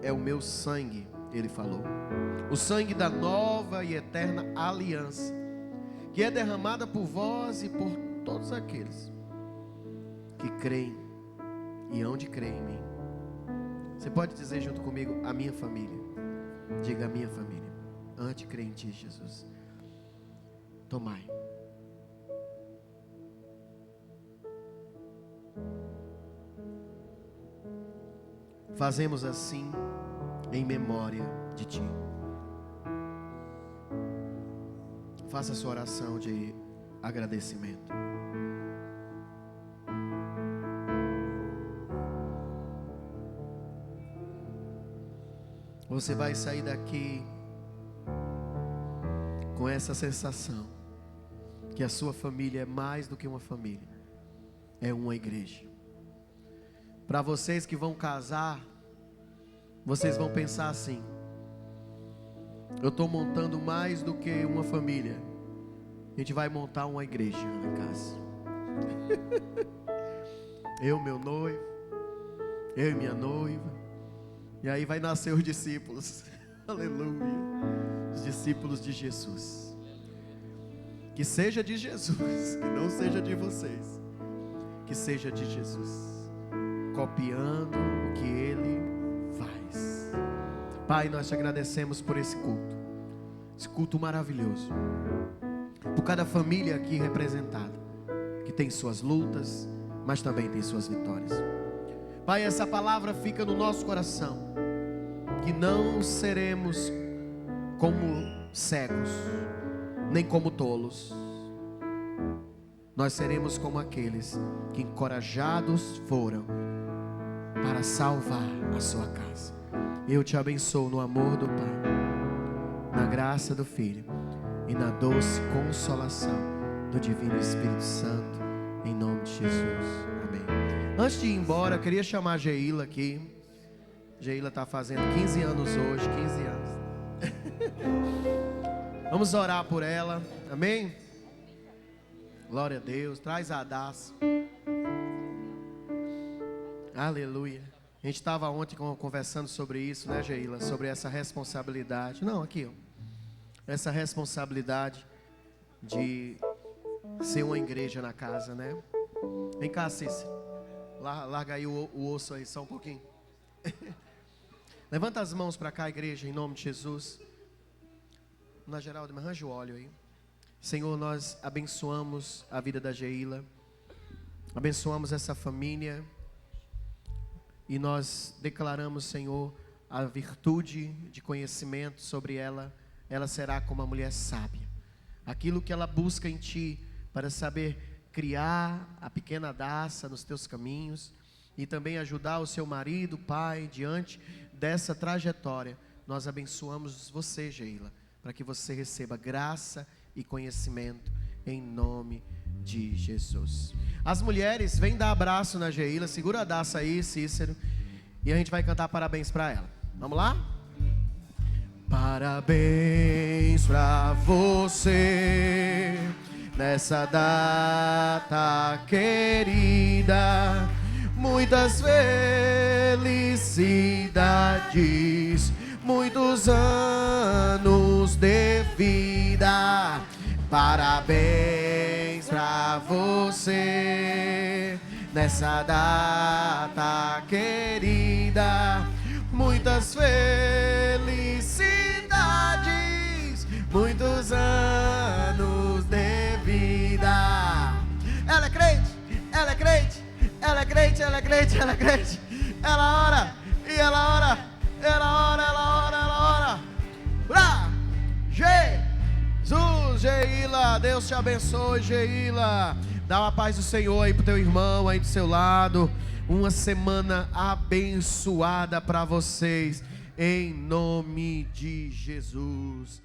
é o meu sangue, ele falou, o sangue da nova e eterna aliança, que é derramada por vós e por todos aqueles que creem e hão de crer em mim. Você pode dizer junto comigo: a minha família. Diga: a minha família há de crer em ti, Jesus. Tomai. Fazemos assim em memória de ti. Faça a sua oração de agradecimento. Você vai sair daqui com essa sensação que a sua família é mais do que uma família, é uma igreja. Para vocês que vão casar, vocês vão pensar assim: eu estou montando mais do que uma família, a gente vai montar uma igreja na casa. Eu, meu noivo, eu e minha noiva, e aí vai nascer os discípulos. Aleluia. Os discípulos de Jesus. Que seja de Jesus, que não seja de vocês, que seja de Jesus, copiando o que Ele faz. Pai, nós te agradecemos por esse culto maravilhoso, por cada família aqui representada, que tem suas lutas, mas também tem suas vitórias. Pai, essa palavra fica no nosso coração, que não seremos como cegos, nem como tolos. Nós seremos como aqueles que encorajados foram para salvar a sua casa. Eu te abençoo no amor do Pai, na graça do Filho e na doce consolação do Divino Espírito Santo, em nome de Jesus. Amém. Antes de ir embora, eu queria chamar a Geila aqui. Geila está fazendo 15 anos hoje, 15 anos. Vamos orar por ela, amém? Glória a Deus. Traz a Adassa. Aleluia. A gente estava ontem conversando sobre isso, né, Geila? Sobre essa responsabilidade. Não, aqui, ó. Essa responsabilidade de ser uma igreja na casa, né? Vem cá, Cícero. Larga aí o osso aí, só um pouquinho. Levanta as mãos para cá, igreja, em nome de Jesus. Na Geraldo, me arranja o óleo aí. Senhor, nós abençoamos a vida da Geila. Abençoamos essa família. E nós declaramos, Senhor, a virtude de conhecimento sobre ela. Ela será como uma mulher sábia. Aquilo que ela busca em Ti, para saber criar a pequena Daça nos Teus caminhos. E também ajudar o seu marido, pai, diante dessa trajetória. Nós abençoamos você, Geila, para que você receba graça e conhecimento, em nome de Jesus. As mulheres, vêm dar abraço na Geila, segura a Daça aí, Cícero, e a gente vai cantar parabéns para ela. Vamos lá? Parabéns pra você, nessa data querida, muitas felicidades, muitos anos de vida. Parabéns pra você, nessa data querida, muitas felicidades, muitos anos de vida. Ela é crente, ela é crente, ela é crente, ela é crente, ela é crente. Ela ora, e ela ora, ela ora, ela ora, ela ora. Pra Jesus, Geila, Deus te abençoe, Geila. Dá uma paz do Senhor aí pro teu irmão aí do seu lado. Uma semana abençoada para vocês, em nome de Jesus.